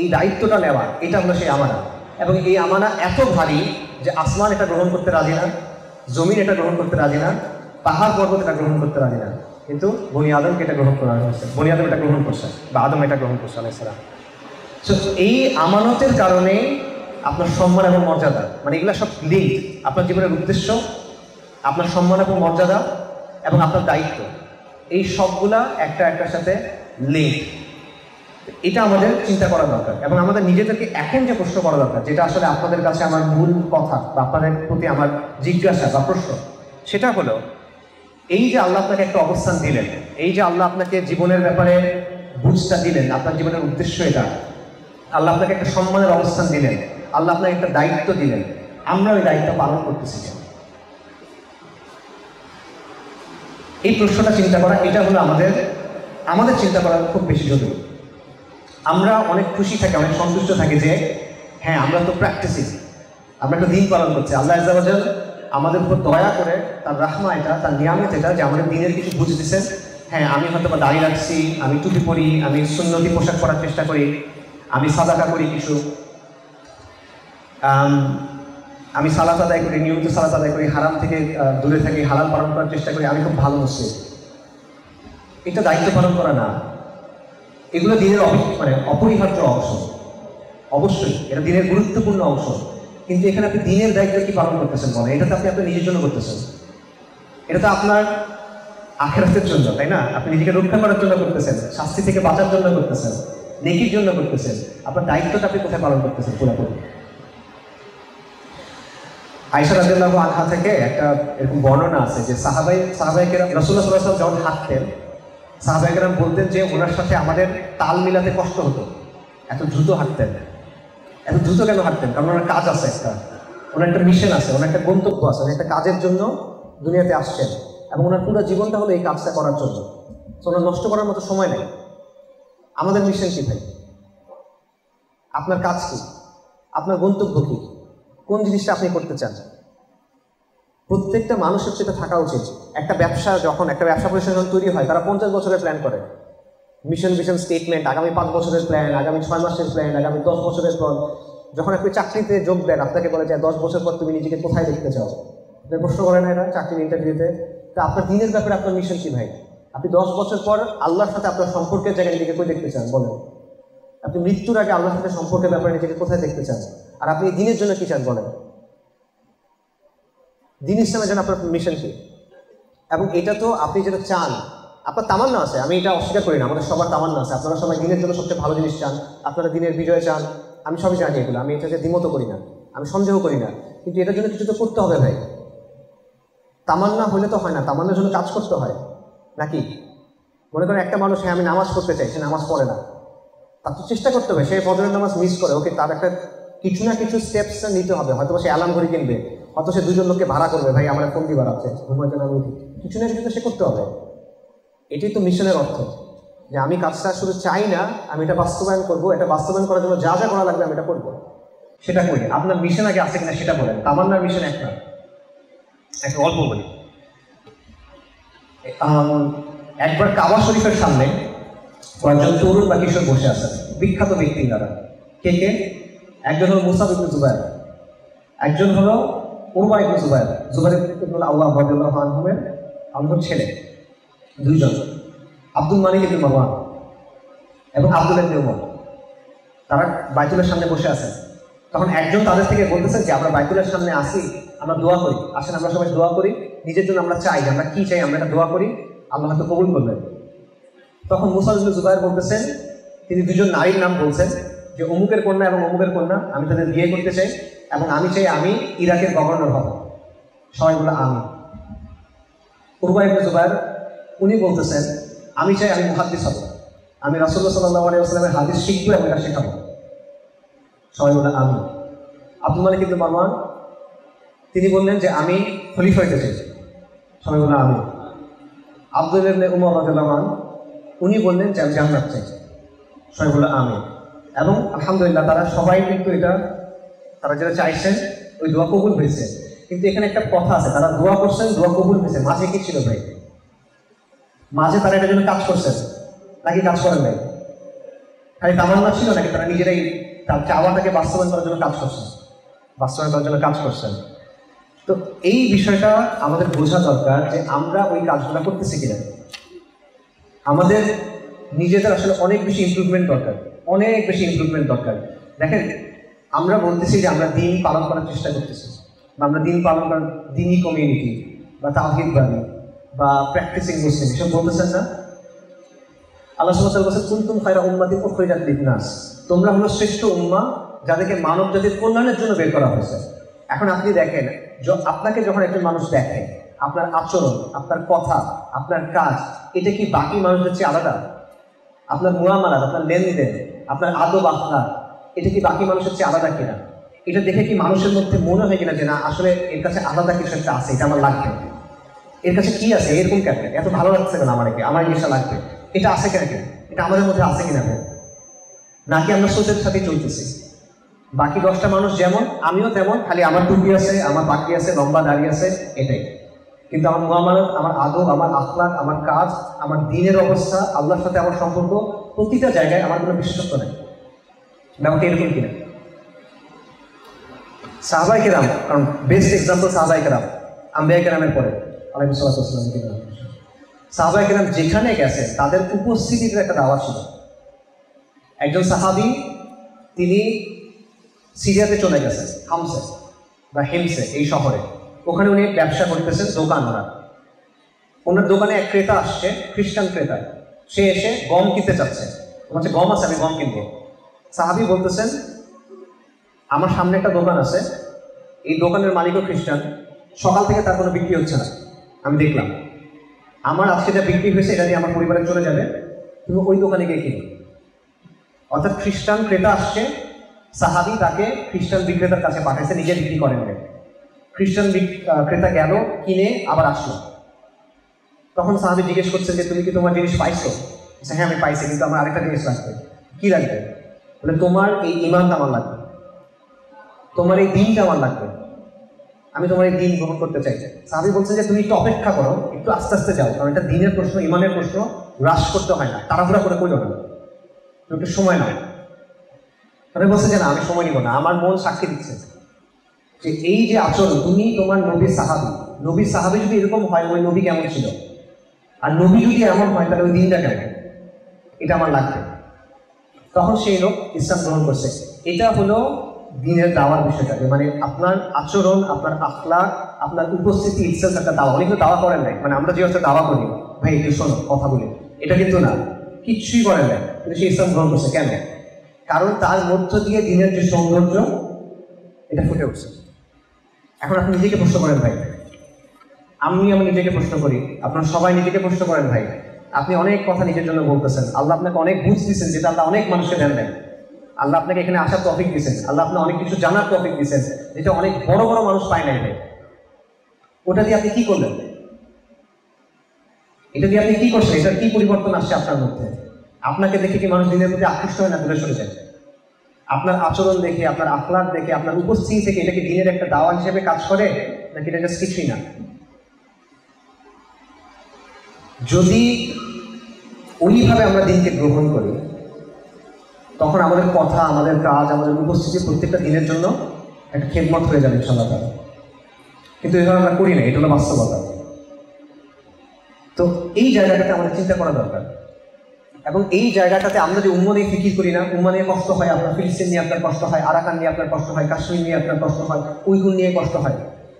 এই দায়িত্বটা নেওয়া, এটা হলো সেই আমানত। এবং এই আমানা এত ভারী যে আসমান এটা গ্রহণ করতে রাজি না, জমিন এটা গ্রহণ করতে রাজি না, পাহাড় পর্বত এটা গ্রহণ করতে রাজি না, কিন্তু বনি আদমকে এটা গ্রহণ করা হয়েছে, বনি আদম এটা গ্রহণ করছে, বা আদম এটা গ্রহণ করছে আলাইহিস সালাম। সো এই আমানতের কারণে আপনার সম্মান এবং মর্যাদা, মানে এগুলো সব লিঙ্ক, আপনার জীবনের উদ্দেশ্য, আপনার সম্মান এবং মর্যাদা এবং আপনার দায়িত্ব, এই সবগুলা একটা একটার সাথে লিঙ্ক। এটা আমাদের চিন্তা করা দরকার, এবং আমাদের নিজেদেরকে এখন যে প্রশ্ন করা দরকার, যেটা আসলে আপনাদের কাছে আমার মূল কথা বা আপনাদের প্রতি আমার জিজ্ঞাসা বা প্রশ্ন, সেটা হলো এই যে আল্লাহ আপনাকে একটা অবস্থান দিলেন, এই যে আল্লাহ আপনাকে জীবনের ব্যাপারে বুঝটা দিলেন, আপনার জীবনের উদ্দেশ্য এটা, আল্লাহ আপনাকে একটা সম্মানের অবস্থান দিলেন, আল্লাহ আপনাকে একটা দায়িত্ব দিলেন, আমরা ওই দায়িত্ব পালন করতেছি কেন? এই প্রশ্নটা চিন্তা করা, এটা হলো আমাদের চিন্তা করা খুব বেশি জরুরি। আমরা অনেক খুশি থাকি, অনেক সন্তুষ্ট থাকি যে হ্যাঁ আমরা তো প্র্যাকটিসিং, আমরা একটা দিন পালন করছি, আল্লাহ আযজা ওয়া জাল আমাদের উপর দয়া করে, তার রাহমা এটা, তার নিয়ামত এটা, যে আমাদের দিনের কিছু বুঝ দিচ্ছেন। হ্যাঁ, আমি হয়তো বা দাড়ি রাখছি, আমি টুপি পরি, আমি সুন্নতি পোশাক পরার চেষ্টা করি, আমি সাদাকা করি কিছু, আমি সালাত আদায় করি, নিয়মিত সালাত আদায় করি, হারাম থেকে দূরে থাকি, হালাল পালন করার চেষ্টা করি, আমি খুব ভালো মুসলিম। এটা দায়িত্ব পালন করা না, এগুলো দিনের অপরিহার্য অংশ, অবশ্যই এটা দিনের গুরুত্বপূর্ণ অংশ, কিন্তু এখানে আপনি দিনের দায়িত্ব কি পালন করতেছেন বলেন? এটা তো আপনি আপনার নিজের জন্য করতেছেন, এটা তো আপনার আখিরাতের জন্য, তাই না? আপনি নিজেকে রক্ষা করার জন্য করতেছেন, শাস্তি থেকে বাঁচার জন্য করতেছেন, নেকির জন্য করতেছেন। আপনার দায়িত্বটা আপনি কোথায় পালন করতেছেন পুরোপুরি? আয়েশা রাদিয়াল্লাহু আনহা থেকে একটা এরকম বর্ণনা আছে যে সাহাবায়ে কেরাম রাসূলুল্লাহ সাল্লাল্লাহু আলাইহি ওয়াসাল্লাম যখন হাঁটতেন, সাহাবায়ে কেরাম বলতেন যে ওনার সাথে আমাদের তাল মিলাতে কষ্ট হতো, এত দ্রুত হাঁটতেন। এত দ্রুত কেন হাঁটতেন? কারণ ওনার কাজ আছে, ওনার একটা মিশন আছে, ওনার একটা গন্তব্য আছে, একটা কাজের জন্য দুনিয়াতে আসছেন, এবং ওনার পুরো জীবনটা হলো এই কাজটা করার জন্য। ওনার নষ্ট করার মতো সময় নেই। আমাদের মিশন কি ভাই? আপনার কাজ কি? আপনার গন্তব্য কি? কোন জিনিসটা আপনি করতে চান? প্রত্যেকটা মানুষের সেটা থাকা উচিত। একটা ব্যবসা প্রতিষ্ঠান যখন তৈরি হয়, তারা 50 বছরের প্ল্যান করে। মিশন স্টেটমেন্ট, আগামী 5 বছরের প্ল্যান, আগামী 6 মাসের প্ল্যান, আগামী 10 বছরের প্ল্যান। যখন আপনি চাকরিতে যোগ দেন, আপনাকে বলে যে 10 বছর পর তুমি নিজেকে কোথায় দেখতে চাও? প্রশ্ন করে না এরা চাকরির ইন্টারভিউতে? তা আপনার দিনের ব্যাপারে আপনার মিশন কি ভাই? আপনি 10 বছর পর আল্লাহর সাথে আপনার সম্পর্কের জায়গায় নিজেকে কই দেখতে চান বলেন? আপনি মৃত্যুর আগে আল্লাহর সাথে সম্পর্কের ব্যাপারে নিজেকে কোথায় দেখতে চান? আর আপনি দিনের জন্য কি চান বলেন? দিন ইসলামের জন্য আপনার মিশন কি? এবং এটা তো আপনি যেটা চান, আপনার তামান্না আছে, আমি এটা অস্বীকার করি না, আমাদের সবার তামান্না আছে। আপনারা সবাই দিনের জন্য সবচেয়ে ভালো জিনিস চান, আপনারা দিনের বিজয় চান, আমি সবই জানি এগুলো, আমি এটাকে দ্বিমত করি না, আমি সন্দেহ করি না। কিন্তু এটার জন্য কিছু তো করতে হবে ভাই। তামান্না হলে তো হয় না, তামান্নার জন্য কাজ করতে হয় নাকি? মনে করেন একটা মানুষ, হ্যাঁ আমি নামাজ পড়তে চাই, সে নামাজ পড়ে না, তার তো চেষ্টা করতে হবে। সে ফজরের নামাজ মিস করে, ওকে তার একটা কিছু না কিছু স্টেপস নিতে হবে। হয়তো সে অ্যালার্ম ঘড়ি কিনবে, হয়তো সে 2জন লোককে ভাড়া করবে, ভাই আমার ফোন দিয়ে বাড়াচ্ছে, ঘুমার জন্য আমি উঠি। কিছু না কিছু তো সে করতে হবে। এটাই তো মিশনের অর্থ, যে আমি কাজটা শুধু চাই না, আমি এটা বাস্তবায়ন করবো। এটা বাস্তবায়ন করার জন্য যা যা করা লাগবে আমি এটা করবো, সেটা করি। আপনার মিশন আগে আছে কিনা সেটা বলেন। তামান্নার মিশন একটা গল্প বলি। একবার কাবা শরীফের সামনে কয়েকজন তরুণ বা কিশোর বসে আছেন, বিখ্যাত ব্যক্তি তারা। কে কে? একজন হলো মুসাব ইবনে জুবায়ের, একজন হলো উরওয়া ইবনে জুবায়ের, জুবায়ের ইবনে আওয়াম রাদিয়াল্লাহু আনহুর ছেলে। দুইজন, আব্দুল মালিক ইবনে মারওয়ান এবং আব্দুল্লাহ ইবনে উমর। তারা বাইতুলের সামনে বসে আছেন। তখন একজন তাদের থেকে বলতেছেন যে আমরা বাইতুলের সামনে আসি, আমরা দোয়া করি, আসেন আমরা সবাই দোয়া করি, নিজের জন্য আমরা চাই, আমরা কি চাই আমরা এটা দোয়া করি, আল্লাহ হয়তো কবুল করবেন। তখন মুসাব ইবনে জুবায়ের বলতেছেন, তিনি দুজন নারীর নাম বলছেন যে অমুকের কন্যা এবং অমুকের কন্যা, আমি তাদের বিয়ে করতে চাই এবং আমি চাই আমি ইরাকের গভর্নর হব। সবাই বলে আমি। উরওয়া ইবনে জুবায়ের উনি বলতেছেন, আমি চাই আমি মুহাদ্দিস হব, আমি রাসূলুল্লাহ সাল্লাল্লাহু আলাইহি ওয়াসাল্লামের হাদিস শিখবো এবং এটা শেখাবো। সবাই বলে আমি। আব্দুল মালিক ইবনে মারওয়ান তিনি বললেন যে আমি খলিফা হইতে চাই। সবাই বলে আমি। আব্দুল্লাহ ইবনে উমর রাদিয়াল্লাহু আনহু উনি বললেন যে আমি জান্নাত চাই। সবাই বলে আমি। এবং আলহামদুলিল্লাহ তারা সবাই কিন্তু তারা যেটা চাইছেন ওই দোয়া কবুল হয়েছে। কিন্তু এখানে একটা কথা আছে, তারা দোয়া করছেন, দোয়া কবুল হয়েছে, মাঝে কি ছিল ভাই? মাঝে তারা এটার জন্য কাজ করছেন নাকি কাজ করেন নাই? খালি তামান্না ছিল নাকি তারা নিজেরাই তার চাওয়াটাকে বাস্তবায়ন করার জন্য কাজ করছেন? বাস্তবায়ন করার জন্য কাজ করছেন। তো এই বিষয়টা আমাদের বোঝা দরকার যে আমরা ওই কাজগুলো করতেছি কিনা। আমাদের নিজেদের আসলে অনেক বেশি ইমপ্রুভমেন্ট দরকার, অনেক বেশি ইমপ্রুভমেন্ট দরকার। দেখেন, আমরা বলতেছি যে আমরা দিন পালন করার চেষ্টা করতেছি, বা আমরা দিন পালন করার দিনই কমিউনিটি বা তাওহীদবাদী বা প্র্যাকটিসিং মুসলিম এসব বলতেছেন না? আল্লাহ সুবহানাহু ওয়া তাআলা বলেছেন, কুনতুম খায়রা উম্মাতিন উখরিজাত লিন-নাস, তোমরা হলো শ্রেষ্ঠ উম্মাহ যাদেরকে মানব জাতির কল্যাণের জন্য বের করা হয়েছে। এখন আপনি দেখেন, আপনাকে যখন একজন মানুষ দেখে, আপনার আচরণ, আপনার কথা, আপনার কাজ, এটা কি বাকি মানুষদের চেয়ে আলাদা? আপনার মুআমালাত, আপনার লেনদেন, আপনার আদব আখলাক, এটা কি বাকি মানুষের চেয়ে আলাদা কিনা? এটা দেখে কি মানুষের মধ্যে মনে হয় কিনা যে না আসলে এর কাছে আলাদা কিছু একটা আছে, এটা আমার লাগবে, এর কাছে কি আছে, এরকম কেন, এত ভালো লাগছে কেন আমাকে, আমার জিনিসটা লাগবে, এটা আছে কেন, এটা আমাদের মধ্যে আছে কিনা? নাকি আমরা সোচের সাথে চলতেছি? বাকি 10টা মানুষ যেমন আমিও তেমন, খালি আমার টুপি আছে, আমার বাকি আছে, লম্বা দাঁড়িয়ে আছে, এটাই। কিন্তু আমার মুআমালাত, আমার আদব, আমার আখলাক, আমার কাজ, আমার দিনের অবস্থা, আল্লাহর সাথে আমার সম্পর্ক, প্রতিটা জায়গায় আমার কোনো বিশেষত্ব নেই। ব্যাপারটা এরকম কিনা? সাহাবায়ে কেরাম, কারণ বেস্ট এক্সাম্পল সাহাবায়ে কেরাম, আম্বিয়া কেরামের পরে আলাইহিস সালাতু ওয়াস সালাম, সাহাবায়ে কেরাম যেখানে গেছে তাদের উপস্থিতির একটা দাওয়াত ছিল। একজন সাহাবী তিনি সিরিয়াতে চলে গেছেন, হামসে বা হেমসে এই শহরে, ওখানে উনি ব্যবসা করতেছেন, দোকান ওনার দোকানে এক ক্রেতা আসছে, খ্রিস্টান ক্রেতা, সে এসে গম কিনতে চাচ্ছে, বলছে গম আছে, আমি গম কিনবো। সাহাবী বলতেছেন, আমার সামনে একটা দোকান আছে, এই দোকানের মালিকও খ্রিস্টান, সকাল থেকে তার কোনো বিক্রি হচ্ছে না, আমি দেখলাম, আমার আজকে যা বিক্রি হয়েছে এটা দিয়ে আমার পরিবারে চলে যাবে, তুমি ওই দোকানে গিয়ে কিনো। অর্থাৎ খ্রিস্টান ক্রেতা আসছে, সাহাবী তাকে খ্রিস্টান বিক্রেতার কাছে পাঠাইছে, নিজে বিক্রি করেন। খ্রিস্টান ক্রেতা গেল, কিনে আবার আসলো। তখন সাহাবী জিজ্ঞেস করছেন যে তুমি কি তোমার জিনিস পাইছো? হ্যাঁ আমি পাইছি, কিন্তু আমার আরেকটা জিনিস লাগবে। কি লাগবে? বলে তোমার এই ইমানটা আমার লাগবে, তোমার এই দিনটা আমার লাগবে, আমি তোমার এই দিন গ্রহণ করতে চাই। সাহাবী বলছেন যে তুমি একটু অপেক্ষা করো, একটু আস্তে আস্তে যাও, কারণ এটা দিনের প্রশ্ন, ইমানের প্রশ্ন, হ্রাস করতে হয় না, তাড়াহুড়া করে করো না, তুমি একটু সময় নাও। তাহলে বলছে যে না আমি সময় নিব না, আমার মন সাক্ষী দিচ্ছে যে এই যে আচরণ, তুমি তোমার নবীর সাহাবী যদি এরকম হয়, ওই নবী কেমন ছিল, আর নবী যদি এমন হয় তাহলে ওই দিনটা কেমন, এটা আমার লাগবে। তখন সেই লোক ইসলাম গ্রহণ করছে। এটা হলো দিনের দাওয়ার বিষয়টা, যে মানে আপনার আচরণ, আপনার আখলাক, আপনার উপস্থিতি ইসলাম একটা দাওয়া। অনেক দাওয়া করেন নাই, মানে আমরা যে হচ্ছে দাওয়া করি, ভাই একটু শোনো কথা বলি, এটা কিন্তু না, কিচ্ছুই করেন নাই, কিন্তু সে ইসলাম গ্রহণ করছে। কেন? কারণ তার মধ্য দিয়ে দিনের যে সৌন্দর্য এটা ফুটে উঠছে। এখন আপনি নিজেকে প্রশ্ন করেন ভাই, আমি নিজেকে প্রশ্ন করি, আপনারা সবাই নিজেকে প্রশ্ন করেন ভাই, আপনি অনেক কথা নিজের জন্য বলতেছেন, আল্লাহ আপনাকে অনেক বুঝ দিচ্ছেন, যেটা আল্লাহ অনেক মানুষকে দেন দেন। আল্লাহ আপনাকে এখানে আসার টপিক দিচ্ছেন, আল্লাহ আপনার অনেক কিছু জানার টপিক দিচ্ছেন, যেটা অনেক বড় বড় মানুষ পায় নাই ভাই। ওটা দিয়ে আপনি কি করলেন? এটা দিয়ে আপনি কি করছেন? এটার কি পরিবর্তন আসছে আপনার মধ্যে? আপনাকে দেখে কি মানুষ দিনের প্রতি আকৃষ্ট হয় না, দূরে সরে যায়? আপনার আচরণ দেখে, আপনার আখলাক দেখে, আপনার উপস্থিতি থেকে এটা কি দিনের একটা দাওয়া হিসেবে কাজ করে, নাকি এটা জাস্ট কিছুই না? যদি ওইভাবে আমরা দিনকে গ্রহণ করি, তখন আমাদের কথা, আমাদের কাজ, আমাদের উপস্থিতি প্রত্যেকটা দিনের জন্য একটা খেদমত হয়ে যাবে ইনশাআল্লাহ। কিন্তু এভাবে আমরা করি না, এটা হলো বাস্তবতা। তো এই জায়গাটাতে আমাদের চিন্তা করা দরকার, এবং এই জায়গাটাতে আমরা যে উম্মা নিয়ে ফিকির করি না, উম্মা নিয়ে কষ্ট হয়, আপনার ফিলিস্তিন নিয়ে আপনার কষ্ট হয়, আরাকান নিয়ে আপনার কষ্ট হয়, কাশ্মীর নিয়ে আপনার কষ্ট হয়, উইগুর নিয়ে কষ্ট হয়,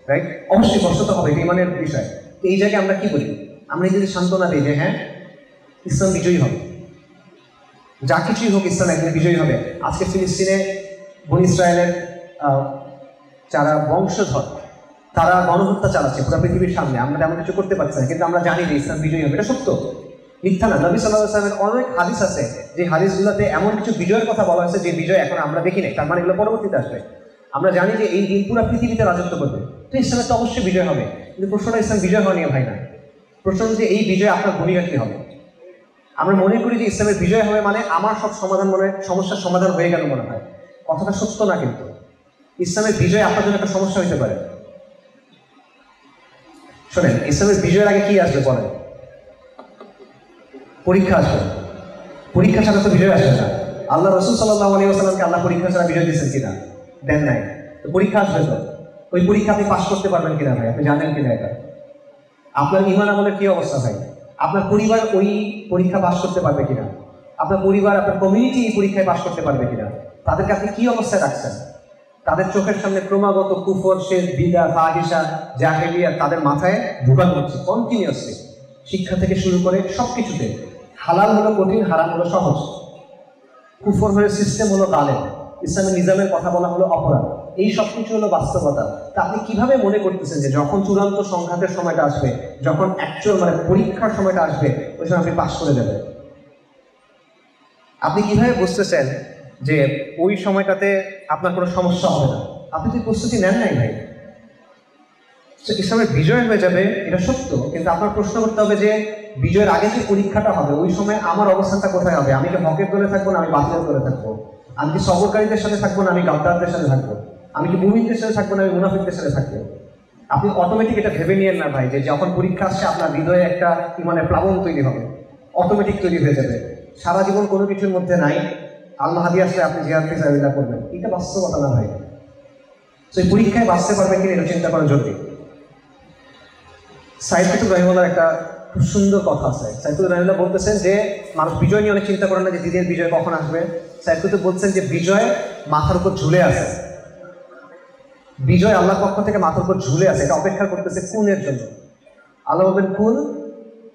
রাইট? অবশ্যই কষ্ট তো হবে, ইমানের বিষয়। তো এই জায়গায় আমরা কি করি? আমরা যদি সান্ত্বনা দিই যে হ্যাঁ ইসলাম বিজয়ী হবে, যা কিছুই হোক ইসলাম একদিন বিজয়ী হবে। আজকে ফিলিস্তিনে বনি ইসরায়েলের যারা বংশধর, তারা গণহত্যা চালাচ্ছে পুরো পৃথিবীর সামনে, আমরা তেমন কিছু করতে পারছি না, কিন্তু আমরা জানি যে ইসলাম বিজয়ী হবে। এটা সত্য, মিথ্যা না। নবী সাল্লাল্লাহু আলাইহি ওয়াসাল্লামের অনেক হাদিস আছে, যে হাদিসগুলোতে এমন কিছু বিজয়ের কথা বলা হয়েছে যে বিজয় এখন আমরা দেখি নাই, তার মানে এগুলো পরবর্তীতে আসবে। আমরা জানি যে এই দিন পুরো পৃথিবীতে রাজত্ব করবে, তো ইসলামের তো অবশ্যই বিজয় হবে। কিন্তু প্রশ্নটা ইসলাম বিজয় হওয়া নিয়ে ভাই না, প্রশ্ন যে এই বিজয় আপনার ভূমিকা কী হবে। আমরা মনে করি যে ইসলামের বিজয় হবে মানে আমার সব সমাধান, মনে সমস্যার সমাধান হয়ে গেল মনে হয়। কথাটা সত্য না, কিন্তু ইসলামের বিজয় আপনার জন্য একটা সমস্যা হতে পারে। শোনেন, ইসলামের বিজয়ের আগে কি আসবে বলেন? পরীক্ষা আসবে। পরীক্ষা ছাড়া তো বিজয় আসবে না। আল্লাহ রাসূল সাল্লাল্লাহু আলাইহি ওয়াসাল্লামকে আল্লাহ পরীক্ষা ছাড়া বিজয় দিয়েছেন কিনা? দেন নাই। তো পরীক্ষা আসবে তো, ওই পরীক্ষা আপনি পাস করতে পারবেন কিনা ভাই? আপনি জানেন কিনা এটা? আপনার ঈমান আমলের কি অবস্থা ভাই? আপনার পরিবার ওই পরীক্ষা পাস করতে পারবে কিনা? আপনার পরিবার, আপনার কমিউনিটি এই পরীক্ষায় পাস করতে পারবে কিনা? তাদেরকে আপনি কি অবস্থায় রাখছেন? তাদের চোখের সামনে ক্রমাগত কুফর, শিরক, বিদআত, ফাহিশা, জাহেলিয়াত তাদের মাথায় ঢুকানো হচ্ছে কন্টিনিউয়াসলি। শিক্ষা থেকে শুরু করে সব কিছুতে। হালাল হলো কঠিন, হারাম হলো সহজ। কুফর হলো সিস্টেম, হলো গালেব। ইসলামের নিজামের কথা বলা হলো অপরাধ। এই সব কিছু হলো বাস্তবতা। তা আপনি কিভাবে মনে করতেছেন যে যখন চূড়ান্ত সংঘাতের সময়টা আসবে, যখন অ্যাকচুয়াল মানে পরীক্ষার সময়টা আসবে, ওই সময় আপনি পাস করে দেবেন? আপনি কিভাবে বুঝতেছেন যে ওই সময়টাতে আপনার কোনো সমস্যা হবে না? আপনি তো প্রস্তুতি নেন নাই ভাই। ইসলামের বিজয় হয়ে যাবে এটা সত্য, কিন্তু আপনার প্রশ্ন করতে হবে যে বিজয়ের আগে যে পরীক্ষাটা হবে, ওই সময় আমার অবস্থানটা কোথায় হবে? আমি কি হকের দলে থাকবো না আমি বাতিলের দলে থাকবো? আমি কি সবরকারীদের সাথে থাকবো না আমি গাদ্দারদের সাথে থাকবো? আমি কি মুমিনদের সাথে থাকবো না আমি মুনাফিকদের সাথে থাকবো? আপনি অটোমেটিক এটা ভেবে নিয়েন না ভাই যে যখন পরীক্ষা আসছে আপনার হৃদয়ে একটা মানে প্লাবন তৈরি হবে, অটোমেটিক তৈরি হয়ে যাবে। সারা জীবন কোনো কিছুর মধ্যে নাই, আল্লাহ হাদি আসলে আপনি জিহাদ ফিসাবিল্লাহ করবেন, এটা বাস্তবতা না ভাই। সেই পরীক্ষায় বাঁচতে পারবেন কিনা এটা চিন্তা করা জরুরি। সাইদ কুতুব রাহিমাহুল্লাহর একটা খুব সুন্দর কথা আছে। সাইদ কুতুব রাহিমাহুল্লাহ বলতেছেন যে মানুষ বিজয় নিয়ে অনেক চিন্তা করেন না যে দিনের বিজয় কখন আসবে। সাইদ কুতুব বলছেন যে বিজয় মাথার উপর ঝুলে আছে, বিজয় আল্লাহর পক্ষ থেকে মাথার উপর ঝুলে আছে, এটা অপেক্ষা করতেছে কুনের জন্য। আল্লাহ বলবেন কুন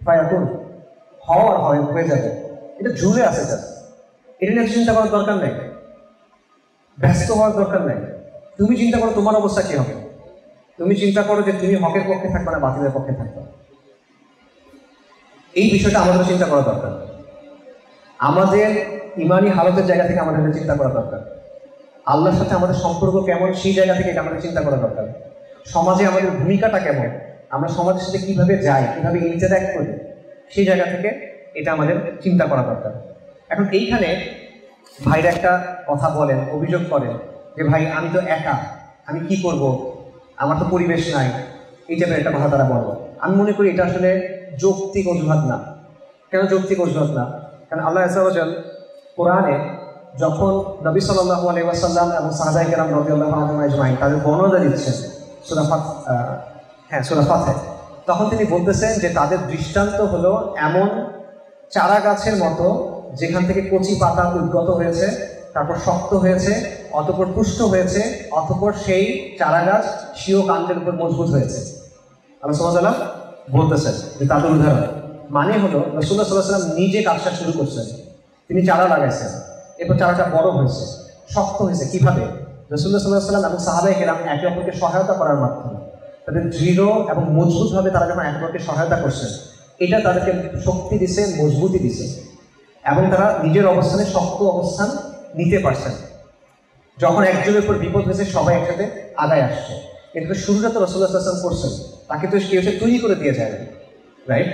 ফায়াকুন, হওয়ার হয় হয়ে যাবে, এটা ঝুলে আছে। এটা নিয়ে চিন্তা করার দরকার নেই, ব্যস্ত হওয়ার দরকার নেই। তুমি চিন্তা করো তোমার অবস্থা কি হবে। তুমি চিন্তা করো যে তুমি হকের পক্ষে থাকবে না বাতিলের পক্ষে থাকবে। এই বিষয়টা আমাদের চিন্তা করা দরকার। আমাদের ইমানি হালতের জায়গা থেকে আমাদের চিন্তা করা দরকার। আল্লাহর সাথে আমাদের সম্পর্ক কেমন সেই জায়গা থেকে এটা আমাদের চিন্তা করা দরকার। সমাজে আমাদের ভূমিকাটা কেমন, আমরা সমাজের সাথে কিভাবে যাই, কিভাবে ইন্টারঅ্যাক্ট করি, সেই জায়গা থেকে এটা আমাদের চিন্তা করা দরকার। এখন এইখানে ভাইরা একটা কথা বলেন, অভিযোগ করেন যে ভাই আমি তো একা, আমি কি করব, আমার তো পরিবেশ নাই, এই টাইপের একটা কথা তারা বলে। আমি মনে করি এটা আসলে যৌক্তিক অজুহাত না। কেন যৌক্তিক অজুহাত না? কারণ আল্লাহ আযজা ওয়া জাল কোরআনে যখন নবী সাল্লাল্লাহু আলাইহি ওয়াসাল্লাম এবং সাহাবায়ে কেরাম রাদিয়াল্লাহু আনহুম আজমাইন তাদের বর্ণনা দিচ্ছেন সূরা ফাতহ, তখন তিনি বলতেছেন যে তাদের দৃষ্টান্ত হলো এমন চারা গাছের মতো যেখান থেকে কচি পাতা উদ্গত হয়েছে, তারপর শক্ত হয়েছে, অতঃপর পুষ্ট হয়েছে, অতঃপর সেই চারা গাছ স্বীয় কাণ্ডের উপর মজবুত হয়েছে। আল্লাহ সুবহানাহু ওয়া তাআলা বলতেছেন যে তাদের উদাহরণ মানে হলো রাসূলুল্লাহ সাল্লাল্লাহু আলাইহি ওয়াসাল্লাম নিজে কাজটা শুরু করছেন, তিনি চারা লাগাইছেন, এরপর চারাটা বড় হয়েছে, শক্ত হয়েছে। কিভাবে? রাসূলুল্লাহ সাল্লাল্লাহু আলাইহি ওয়াসাল্লাম এবং সাহাবায়ে কেরাম একে অপরকে সহায়তা করার মাধ্যমে, তাদের দৃঢ় এবং মজবুতভাবে তারা যখন একে অপরকে সহায়তা করছেন, এটা তাদেরকে শক্তি দিছে, মজবুতি দিছে, এবং তারা নিজের অবস্থানে শক্ত অবস্থান নিতে পারছেন। যখন একজনের উপর বিপদ হয়েছে সবাই একসাথে আগায় আসছে। কিন্তু শুরুটা তো রাসূলুল্লাহ সাল্লাল্লাহু আলাইহি ওয়াসাল্লাম করছেন, তাকে তো কেউ তৈরি করে দিয়ে যায়, রাইট?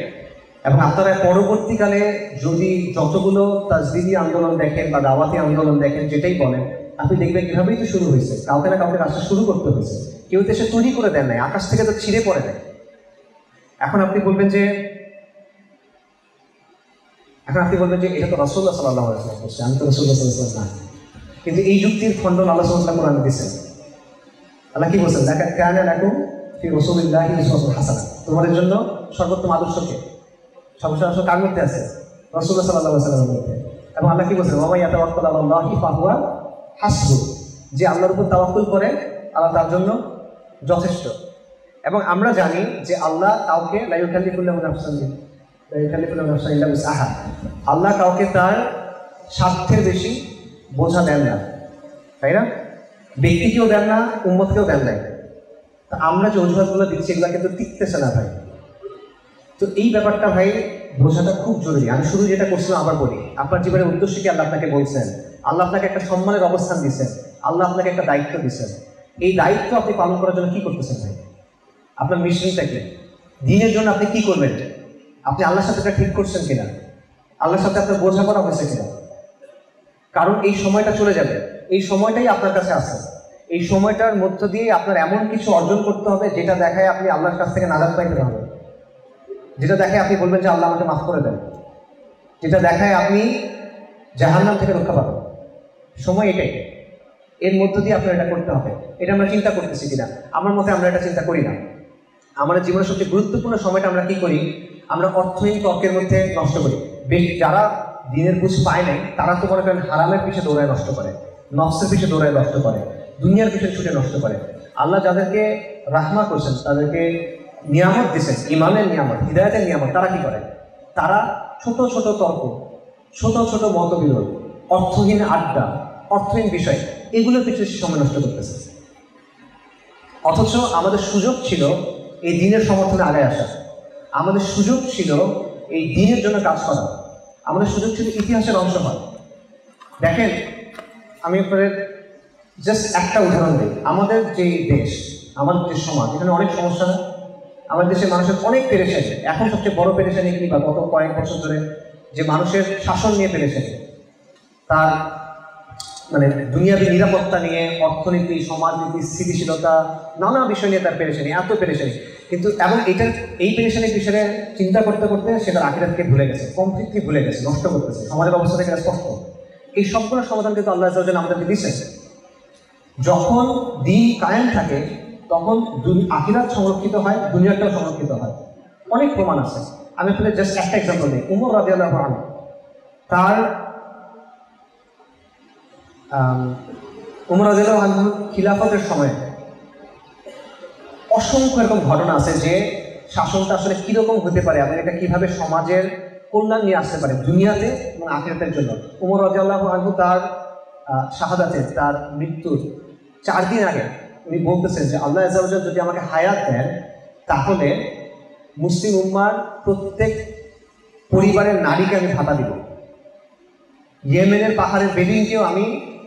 এবং আপনারা পরবর্তীকালে যদি যতগুলো তাজদিদি আন্দোলন দেখেন বা দাওয়াতি আন্দোলন দেখেন, যেটাই বলেন, আপনি দেখবেন এভাবেই তো শুরু হয়েছে। কাউকে না কাউকে কাজটা শুরু করতে হয়েছে, কেউ তো এসে তৈরি করে দেন নাই, আকাশ থেকে তো ছিঁড়ে পড়ে দেয়। এখন আপনি বলবেন যে এটা তো রাসূলুল্লাহ সাল্লাল্লাহু আলাইহি ওয়াসাল্লাম করছে, আমি তো রাসূলুল্লাহ সাল্লাল্লাহু আলাইহি ওয়াসাল্লাম না। কিন্তু এই যুক্তির খণ্ডন আল্লাহ সুবহানাহু ওয়া তাআলা কোরআনে দিয়েছেন। আল্লাহ কি বলছেন? লাকাদ কানা লাকুম ফি রাসূলিল্লাহি উসওয়াতুন হাসানাহ, তোমাদের জন্য সর্বোত্তম আদর্শকে সর্বশ্রেষ্ঠ কার মধ্যে আছে? রাসূলুল্লাহ সাল্লাল্লাহু আলাইহি ওয়াসাল্লামের মধ্যে। এবং আল্লাহ কি বলছেন? ওয়া মান ইয়াতাওয়াক্কাল আলাল্লাহি ফাহুয়া হাসবুহ, যে আল্লাহর উপর তাওয়াক্কুল করে আল্লাহ তার জন্য যথেষ্ট। এবং আমরা জানি যে আল্লাহ কাউকে লা ইউকাল্লিফুল্লাহু নাফসান ইল্লা উসআহা, আল্লাহ কাউকে তার স্বার্থের বেশি বোঝা দেন না, তাই না? ব্যক্তিকেও দেন না, উম্মতকেও দেন নাই। তা আমরা যে অজুহাতগুলো দিচ্ছি এগুলো কিন্তু টিকতেছে না ভাই। তো এই ব্যাপারটা ভাই বোঝাটা খুব জরুরি। আমি শুরু যেটা করছিলাম আবার বলি, আপনার জীবনের উদ্দেশ্য কি আল্লাহ আপনাকে বলছেন, আল্লাহ আপনাকে একটা সম্মানের অবস্থান দিচ্ছেন, আল্লাহ আপনাকে একটা দায়িত্ব দিচ্ছেন। এই দায়িত্ব আপনি পালন করার জন্য কি করতেছেন ভাই? আপনার মিশনটা কি? দিনের জন্য আপনি কি করবেন? আপনি আল্লাহর সাথে এটা ঠিক করছেন কিনা? আল্লাহর সাথে আপনার বোঝাপড়া হয়েছে কিনা? কারণ এই সময়টা চলে যাবে, এই সময়টাই আপনার কাছে আছে। এই সময়টার মধ্য দিয়ে আপনার এমন কিছু অর্জন করতে হবে যেটা দেখায় আপনি আল্লাহর কাছ থেকে নাজাত পাইতে হবে, যেটা দেখায় আপনি বলবেন যে আল্লাহ আমাকে মাফ করে দেন, যেটা দেখায় আপনি জাহান্নাম থেকে রক্ষা পাবেন। সময় এটাই, এর মধ্য দিয়ে আপনার এটা করতে হবে। এটা আমরা চিন্তা করতেছি কিনা? আমার মতে আমরা এটা চিন্তা করি না। আমাদের জীবনের সবচেয়ে গুরুত্বপূর্ণ সময়টা আমরা কি করি? আমরা অর্থহীন তর্কের মধ্যে নষ্ট করি। বেশ যারা দিনের বুঝ পায় নাই তারা তো মনে করেন হারামের পিছিয়ে দৌড়ায় নষ্ট করে, নফসের পিছিয়ে দৌড়ায় নষ্ট করে, দুনিয়ার পিছনে ছুটে নষ্ট করে। আল্লাহ যাদেরকে রাহমা করছেন, তাদেরকে নিয়ামত দিচ্ছেন, ইমানের নিয়ামত, হিদায়াতের নিয়ামত, তারা কি করে? তারা ছোট ছোট তর্ক, ছোট ছোট মতবিরোধ, অর্থহীন আড্ডা, অর্থহীন বিষয়, এগুলোর পিছনে সময় নষ্ট করতেছে। অথচ আমাদের সুযোগ ছিল এই দিনের সমর্থনে আগে আসা, আমাদের সুযোগ ছিল এই দিনের জন্য কাজ করা, আমাদের সুযোগ ছিল ইতিহাসের অংশ হওয়া। দেখেন, আমি আপনাদের জাস্ট একটা উদাহরণ দিই। আমাদের যে দেশ, আমাদের যে সমাজ, এখানে অনেক সমস্যা, আমাদের দেশের মানুষের অনেক পেরেশানি। এখন সবচেয়ে বড় পেরেশানি কি? বা গত কয়েক বছর ধরে যে মানুষের শাসন নিয়ে পেরেশানি, তার মানে দুনিয়াবী নিরাপত্তা নিয়ে, অর্থনীতি, সমাজনীতি, স্থিতিশীলতা, নানা বিষয় নিয়ে তার পেরেশানি, এত পেরেশানি। কিন্তু এবং এই পেরেশানির বিষয়ে চিন্তা করতে করতে সে তার আখিরাতকে ভুলে গেছে, কমপ্লিটলি ভুলে গেছে, নষ্ট করতেছে। সমাজের অবস্থা থেকে স্পষ্ট। এই সবগুলোর সমাধান কিন্তু আল্লাহ আযজা ওয়া জাল্লা আমাদেরকে দিয়েছেন। যখন দিন কায়েম থাকে তখন আখিরাত সংরক্ষিত হয়, দুনিয়াটাও সংরক্ষিত হয়। অনেক প্রমাণ আছে। আমি আপনাদের জাস্ট একটা এক্সাম্পল দিই। উমর রাদিয়াল্লাহু আনহু, তার উমর রাদিয়াল্লাহু আনহু খিলাফতের সময় অসংখ্য এরকম ঘটনা আছে যে শাসনটা আসলে কীরকম হতে পারে এবং এটা কীভাবে সমাজের কল্যাণ নিয়ে আসতে পারে দুনিয়াতে এবং আখিরাতের জন্য। উমর রাদিয়াল্লাহু আনহু তার শাহাদাতের, তার মৃত্যুর 4 দিন আগে উনি বলতেছেন যে আল্লাহ আযজা ওয়া জাল্লা যদি আমাকে হায়াত দেন তাহলে মুসলিম উম্মার প্রত্যেক পরিবারের নারীকে আমি ভাতা দিব, ইয়েমেনের পাহাড়ের বেদুইনকেও আমি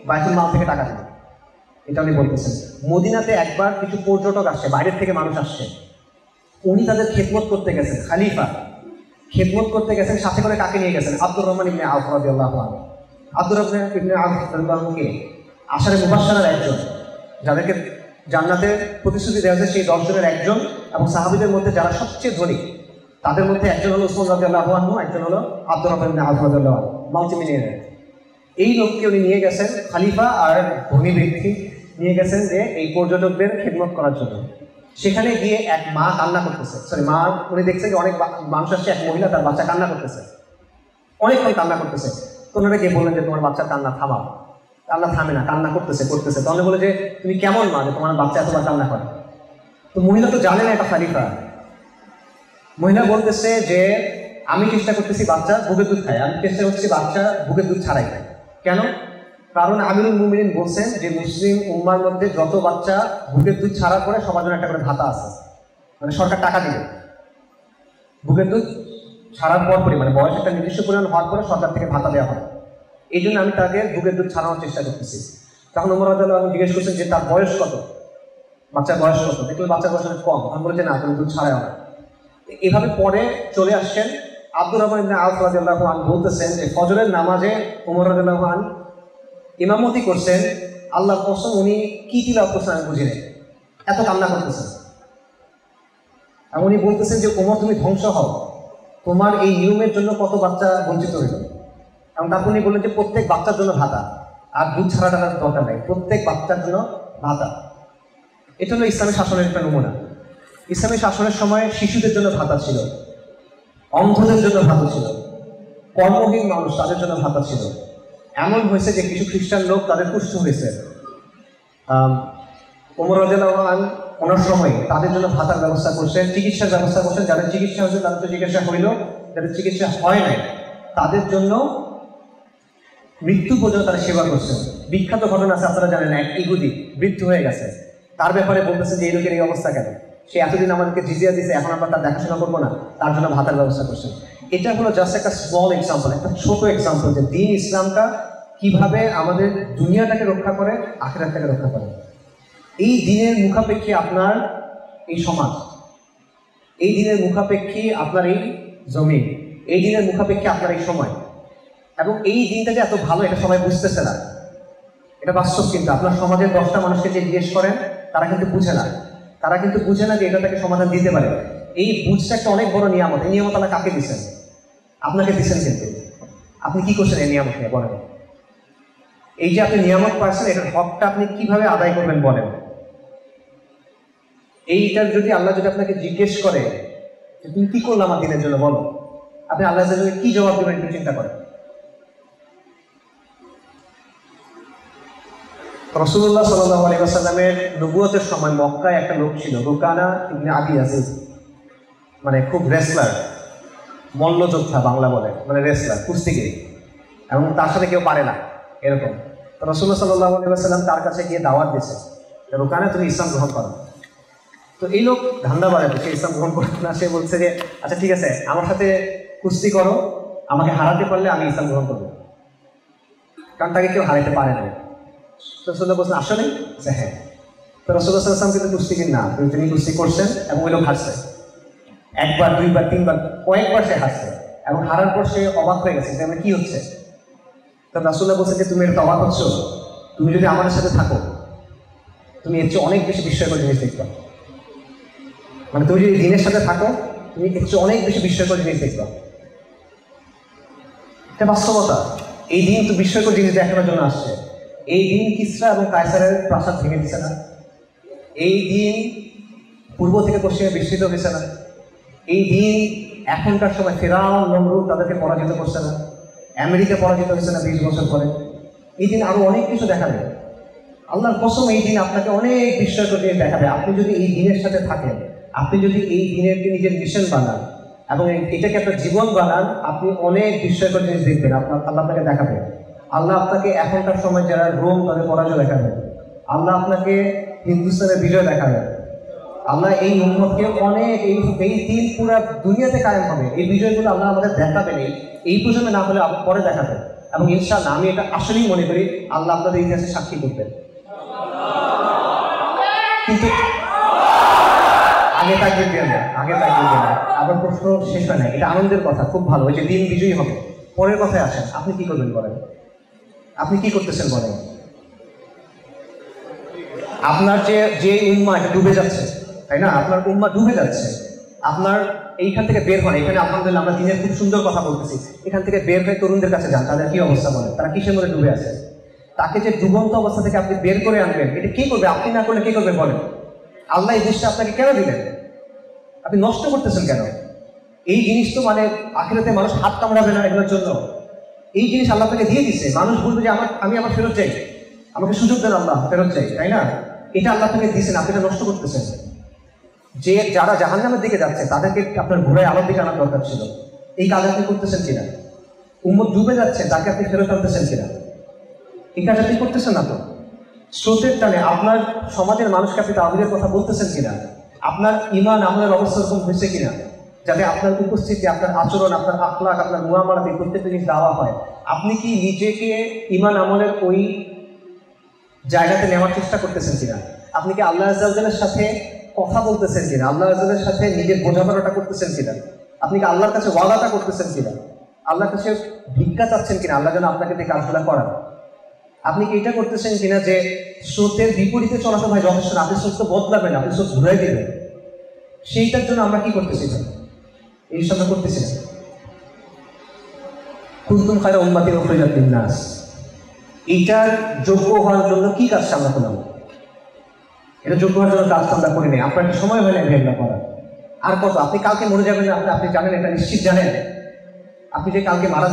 বাইতুল মাল থেকে টাকা দেব। এটা উনি বলতেছেন। মদিনাতে একবার কিছু পর্যটক আসছে, বাইরের থেকে মানুষ আসছে, উনি তাদের খেদমত করতে গেছেন, খালিফা, খেদমত করতে গেছেন, সাথে করে কাকে নিয়ে গেছেন? আব্দুর রহমান ইবনে আওফ রাদিয়াল্লাহু আনহু। আব্দুর রহমান ইবনে আওফ রাদিয়াল্লাহু আনহুকে আশারে মুবাশশারার একজন, যাদেরকে জান্নাতের প্রতিশ্রুতি দেওয়া হয়েছে সেই 10 জনের একজন, এবং সাহাবীদের মধ্যে যারা সবচেয়ে ধনী তাদের মধ্যে একজন হলো উসমান রাদিয়াল্লাহু আনহু, একজন হলো আব্দুর রহমান ইবনে আওফ রাদিয়াল্লাহু আনহু, মাল্টিমিলিয়নার। এই লোককে উনি নিয়ে গেছেন, খলিফা আর ধনী ব্যক্তি নিয়ে গেছেন যে এই পর্যটকদের খেদমত করার জন্য। সেখানে গিয়ে এক মা কান্না করতেছে, উনি দেখছেন যে অনেক মানুষ আসছে, এক মহিলা তার বাচ্চা কান্না করতেছে, অনেকক্ষণ কান্না করতেছে। তো ওনারা গিয়ে বললেন যে তোমার বাচ্চার কান্না থামাও। কান্না থামে না, কান্না করতেছে। তাহলে বলে যে তুমি কেমন মা যে তোমার বাচ্চা এতবার কান্না করে? তো মহিলা তো জানে না এটা খলিফা। মহিলা বলতেছে যে আমি চেষ্টা করতেছি বাচ্চা বুকের দুধ খায়, আমি চেষ্টা করতেছি বাচ্চা বুকের দুধ ছাড়াই খায়। কেন? কারণ আমিরুল মুমিনিন বলছেন যে মুসলিম উম্মার মধ্যে যত বাচ্চা বুকের দুধ ছাড়ার পরে সবার জন্য একটা করে ভাতা আছে, মানে সরকার টাকা দিবে বুকের দুধ ছাড়ার পরপরই, মানে বয়স একটা নির্দিষ্ট পরিমাণ হওয়ার পরে সরকার থেকে ভাতা দেওয়া হয়। এই জন্য আমি তাকে বুকের দুধ ছাড়ানোর চেষ্টা করতেছি। তখন ওমর রাদিয়াল্লাহু আনহু জিজ্ঞেস করছেন যে তার বয়স কত, বাচ্চার বয়স কত? দেখলেন বাচ্চার বয়স অনেক কম, তখন বলেছে না তুমি দুধ ছাড়াও না। এভাবে পরে চলে আসছেন আব্দুর রহমান ইবনে আওফ রাদিয়াল্লাহু আনহু বলতেছেন যে ফজরের নামাজে ওমর রাদিয়াল্লাহু আনহু ইমামতি করছেন, আল্লাহর কসম উনি কি তিলাওয়াত করছেন আমি বুঝি নাই, এত কান্না করতেছেন। আর উনি বলতেছেন যে ওমর তুমি ধ্বংস হও, তোমার এই নিয়মের জন্য কত বাচ্চা বঞ্চিত হইল। এবং তারপর উনি বললেন যে প্রত্যেক বাচ্চার জন্য ভাতা, আর দুধ ছাড়াটা দরকার নাই, প্রত্যেক বাচ্চার জন্য ভাতা। এটা হলো ইসলামী শাসনের একটা নমুনা। ইসলামী শাসনের সময় শিশুদের জন্য ভাতা ছিল, অন্ধদের জন্য ভাতা ছিল, কর্মহীন মানুষ তাদের জন্য ভাতা ছিল। এমন হয়েছে যে কিছু খ্রিস্টান লোক তাদের কুষ্ঠ হয়েছে, ওমর রাদিয়াল্লাহু আনহু ওনার সময় তাদের জন্য ভাতার ব্যবস্থা করছেন, চিকিৎসার ব্যবস্থা করছেন। যাদের চিকিৎসা হয়েছে তাদের তো চিকিৎসা হইল, যাদের চিকিৎসা হয় নাই তাদের জন্য মৃত্যু পর্যন্ত তারা সেবা করছেন। বিখ্যাত ঘটনা আছে, আপনারা জানেন, এক ইহুদি বৃদ্ধ হয়ে গেছে, তার ব্যাপারে বলতেছেন যে এই লোকের এই অবস্থা কেন, সে এতদিন আমাদেরকে জিজিয়া দিয়েছে, এখন আমরা তার দেখাশোনা করবো না, তার জন্য ভাতার ব্যবস্থা করছেন। এটা হলো জাস্ট একটা স্মল এক্সাম্পল, একটা ছোট এক্সাম্পল যে দিন ইসলামটা কিভাবে আমাদের দুনিয়াটাকে রক্ষা করে, আখিরাতটাকে রক্ষা করে। এই দিনের মুখাপেক্ষী আপনার এই সমাজ, এই দিনের মুখাপেক্ষী আপনার এই জমিন, এই দিনের মুখাপেক্ষী আপনার এই সময়। এবং এই দিনটা যে এত ভালো এটা সবাই বুঝতেছে না, এটা বাস্তব। কিন্তু আপনার সমাজের 10টা মানুষকে যে জিজ্ঞেস করেন তারা কিন্তু বুঝে না, তারা কিন্তু বুঝে না যে এটা তাকে সমাধান দিতে পারে। এই বুঝটা একটা অনেক বড় নিয়ামত। এই নিয়ামত আল্লাহ কাকে দিচ্ছেন? আপনাকে দিচ্ছেন। কিন্তু আপনি কি করছেন এই নিয়ামত নিয়ে বলেন? এই যে আপনি নিয়ামত পাচ্ছেন, এটার হকটা আপনি কিভাবে আদায় করবেন বলেন? এইটার যদি আল্লাহ যদি আপনাকে জিজ্ঞেস করে যে তুমি কি করলে আমার দিনের জন্য, বলো, আপনি আল্লাহ কি জবাব দেবেন একটু চিন্তা করেন। রাসূলুল্লাহ সাল্লাল্লাহু আলাইহি ওয়াসাল্লামের নবুয়তের সময় মক্কায় একটা লোক ছিল, রুকানা ইবনে আবি ইয়াজিদ, মানে খুব রেসলার, মল্লযোদ্ধা বাংলা বলে, মানে রেসলার, কুস্তিগির, এবং তার সাথে কেউ পারে না এরকম। তো রাসূলুল্লাহ সাল্লাল্লাহু আলাইহি ওয়াসাল্লাম তার কাছে গিয়ে দাওয়াত দিয়েছে, রুকানা তুমি ইসলাম গ্রহণ করো। তো এই লোক ধান্দা বাড়াবে, সে ইসলাম গ্রহণ করবে না। সে বলছে যে আচ্ছা ঠিক আছে, আমার সাথে কুস্তি করো, আমাকে হারাতে পারলে আমি ইসলাম গ্রহণ করবো, কারণ তাকে কেউ হারাতে পারে না। রাসূলুল্লাহ বলছেন আসলে হ্যাঁ। তো রাসূলুল্লাহ সাল্লাল্লাহু আলাইহি ওয়াসাল্লাম কিন্তু কুস্তিগির না, তিনি কুস্তি করছেন এবং ওই লোক হারছে, একবার, দুইবার, তিনবার, কয়েকবার সে হারছে, এবং হারার পর সে অবাক হয়ে গেছে যে কি হচ্ছে। তো রাসূলুল্লাহ বলছেন যে তুমি এটা অবাক হচ্ছ, তুমি যদি আমাদের সাথে থাকো তুমি এর চেয়ে অনেক বেশি বিস্ময়কর জিনিস দেখবা। মানে তুমি যদি দিনের সাথে থাকো তুমি এর চেয়ে অনেক বেশি বিস্ময়কর জিনিস দেখবা। এটা বাস্তবতা। এই দিন তো বিস্ময়কর জিনিস দেখানোর জন্য আসছে। এই দিন কিসরা এবং কায়সারের প্রাসাদ ভেঙে দিচ্ছে না, এই দিন পূর্ব থেকে পশ্চিমে বিস্তৃত হয়েছে না, এই দিন এখনকার সময় ফিরআউন, নমরুদ তাদেরকে পরাজিত করছে না, আমেরিকা পরাজিত হয়েছে না 20 বছর পরে। এই দিন আরো অনেক কিছু দেখাবে। আল্লাহর কসম এই দিন আপনাকে অনেক বিস্ময়কর জিনিস দেখাবে। আপনি যদি এই দিনের সাথে থাকেন, আপনি যদি এই দিনেরকে নিজের মিশন বানান এবং এটাকে একটা জীবন বানান, আপনি অনেক বিস্ময়কর জিনিস দেখবেন। আল্লাহ আপনাকে দেখাবে। আল্লাহ আপনাকে এখনকার সময় যারা রোম তাদের পরাজয় দেখাবে, আল্লাহ আপনাকে হিন্দুস্তানের বিজয় দেখাবে। আল্লাহ এই উম্মতকে অনেক এই দিন পুরো দুনিয়াতে কায়েম হবে। এই বিজয়গুলো আল্লাহ আমাদের দেখাবেন, এই প্রজন্মে না হলে পরে দেখাবেন। এবং ইনশাআল্লাহ আমি এটা আসলেই মনে করি আল্লাহ আপনাদের ইতিহাসে সাক্ষী করবেন। কিন্তু আগে তাকবীর দিয়ে না, আগে তাকবীর দিয়ে না। আবার প্রশ্ন শেষ হয় না, এটা আনন্দের কথা, খুব ভালো, ওই যে দিন বিজয়ী হবে। পরের কথায় আসেন, আপনি কি করবেন বলেন? আপনি কি করতেছেন বলেন? আপনার যে উম্মা এটা ডুবে যাচ্ছে, তাই না? আপনার উম্মা ডুবে যাচ্ছে। আপনার এইখান থেকে বের হন, এখানে আলহামদুলিল্লাহ আমরা দিনের খুব সুন্দর কথা বলতেছি, এখান থেকে বের হয়ে তরুণদের কাছে যান, তাদের কি অবস্থা বলেন, তারা কিসের মধ্যে ডুবে আছে? তাকে যে ডুবন্ত অবস্থা থেকে আপনি বের করে আনবেন, এটা কি করবে? আপনি না করলে কি করবে বলেন? আল্লাহ এই জিনিসটা আপনাকে কেন দিলেন? আপনি নষ্ট করতেছেন কেন? এই জিনিস তো মানে আখিরাতে মানুষ হাত কামড়াবে না এগুলোর জন্য। এই জিনিস আল্লাহ আপনাকে দিয়ে দিচ্ছে, মানুষ বলবে যে আমি আমার ফেরত চাই, আমাকে সুযোগ দেন আল্লাহ, ফেরত চাই, তাই না? এটা আল্লাহ আপনাকে দিয়েছেন, আপনি এটা নষ্ট করতেছেন। যে যারা জাহান্নামের দিকে যাচ্ছে তাদেরকে আপনার ঘোরায় আলোর দিকে আনার দরকার ছিল। এই কাজ আপনি করতেছেন কিনা? উম্মত ডুবে যাচ্ছে, তাকে আপনি ফেরত আনতেছেন কিনা? এই কাজ আপনি করতেছেন না তো। স্রোতের টানে আপনার সমাজের মানুষকে আপনি তাওহীদের কথা বলতেছেন কিনা? আপনার ঈমান আমলের অবস্থা এরকম হয়েছে কিনা যাতে আপনার উপস্থিতি, আপনার আচরণ, আপনার আখলাক, আপনার মুআমালাতে প্রত্যেকটা জিনিস দেওয়া হয়? আপনি কি নিজেকে ঈমান আমলের ওই জায়গাতে নেওয়ার চেষ্টা করতেছেন কিনা? আপনি কি আল্লাহ আযজা ওয়া জাল্লার সাথে কথা বলতেছেন কিনা? আল্লাহ আযজা ওয়া জাল্লার সাথে নিজের বোঝাপড়াটা করতেছেন কিনা? আপনি কি আল্লাহর কাছে ওয়াদাটা করতেছেন কিনা? আল্লাহর কাছে ভিক্ষা চাচ্ছেন কিনা আল্লাহ যেন আপনাকে দিয়ে কাজগুলো করান? আপনি কি এটা করতেছেন কিনা যে স্রোতের বিপরীতে চলাচল হয় যথেষ্ট না, আপনি স্রোত বদলাবেন, আপনি স্রোত ঘুরাই দেবেন? সেইটার জন্য আমরা কি করতেছি? এই সময় করতেছি না। কুনতুম খায়রা উম্মাতিন উখরিজাত লিন-নাস, এইটার যোগ্য হওয়ার জন্য কি কাজ আমরা করলাম? এটা যোগ্য হওয়ার জন্য কাজ আমরা করি নাই। আপনার কি সময় হয় না এগুলো করার? আর কত? আপনি কালকে মরে যাবেন না, আপনি জানেন, এটা নিশ্চিত জানেন। আপনি যে কালকে মারা,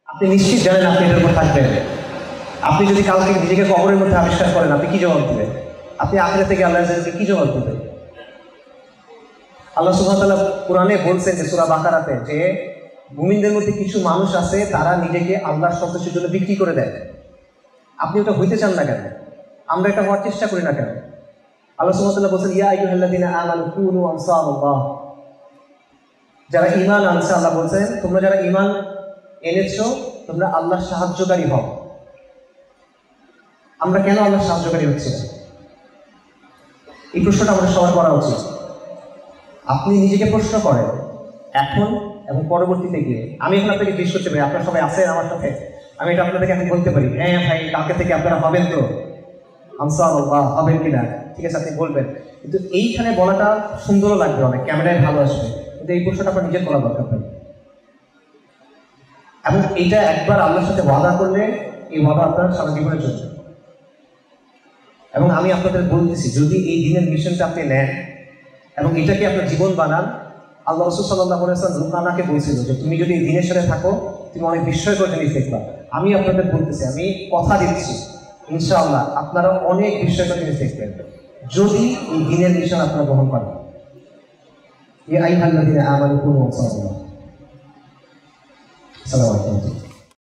আপনি নিশ্চিত জানেন আপনি এটার উপর থাকবেন। আপনি যদি কালকে নিজেকে কবরের মধ্যে আবিষ্কার করেন, আপনি কি জবাব দেবেন? আপনি আখিরাত থেকে আল্লাহ আযজা কি জবাব দেবেন? আল্লাহ সুবহানাহু ওয়া তাআলা কোরআনে বলছেন যে সূরা বাকারাতে যে মুমিনদের মধ্যে কিছু মানুষ আছে তারা নিজেকে আল্লাহর সন্তুষ্টির জন্য বিক্রি করে দেয়। আপনি ওটা হইতে চান না কেন? আমরা এটা হওয়ার চেষ্টা করি না কেন? আল্লাহ সুবহানাহু ওয়া তাআলা বলছেন ইয়া আইয়ুহাল্লাযীনা আমানু কুনু আনসারাল্লাহ, যারা ঈমান আনছে আল্লাহ বলছেন তোমরা যারা ঈমান এনেছো তোমরা আল্লাহর সাহায্যকারী হও। আমরা কেন আল্লাহর সাহায্যকারী হচ্ছি না? এই প্রশ্নটা আমাদের সবার করা উচিত। আপনি নিজেকে প্রশ্ন করেন এখন এবং পরবর্তীতে গিয়ে। আমি এখন আপনাকে জিজ্ঞেস করতে পারি আপনারা সবাই আছেন আমার সাথে, আমি এটা আপনাদেরকে এখন বলতে পারি হ্যাঁ ভাই কালকে থেকে আপনারা হবেন তো ইনশাআল্লাহ, হবেন কিনা? ঠিক আছে, আপনি বলবেন, কিন্তু এইখানে বলাটা সুন্দরও লাগবে, অনেক ক্যামেরায় ভালো আসবে, কিন্তু এই প্রশ্নটা আপনার নিজের করা দরকার নেই। এবং এইটা একবার আল্লাহর সাথে ওয়াদা করলে এই ওয়াদা আপনার সারা জীবনের জন্য। এবং আমি আপনাদের বলতেছি যদি এই দিনের মিশনটা আপনি নেন এবং এটাকে আপনার জীবন বানান, আল্লাহ রাসূল সাল্লাল্লাহু আলাইহি ওয়াসাল্লাম রুকানাকে বলছিল যে তুমি যদি এই দিনের সাথে থাকো তুমি অনেক বিস্ময়কর জিনিস দেখবা। আমি আপনাদের বলতেছি, আমি কথা দিচ্ছি ইনশাআল্লাহ আপনারা অনেক বিস্ময়কর জিনিস দেখবেন যদি এই দিনের মিশন আপনারা গ্রহণ করেন। ইয়া আইয়ুহাল্লাযীনা আমানু কুনু আনসারাল্লাহ। আসসালামু আলাইকুম।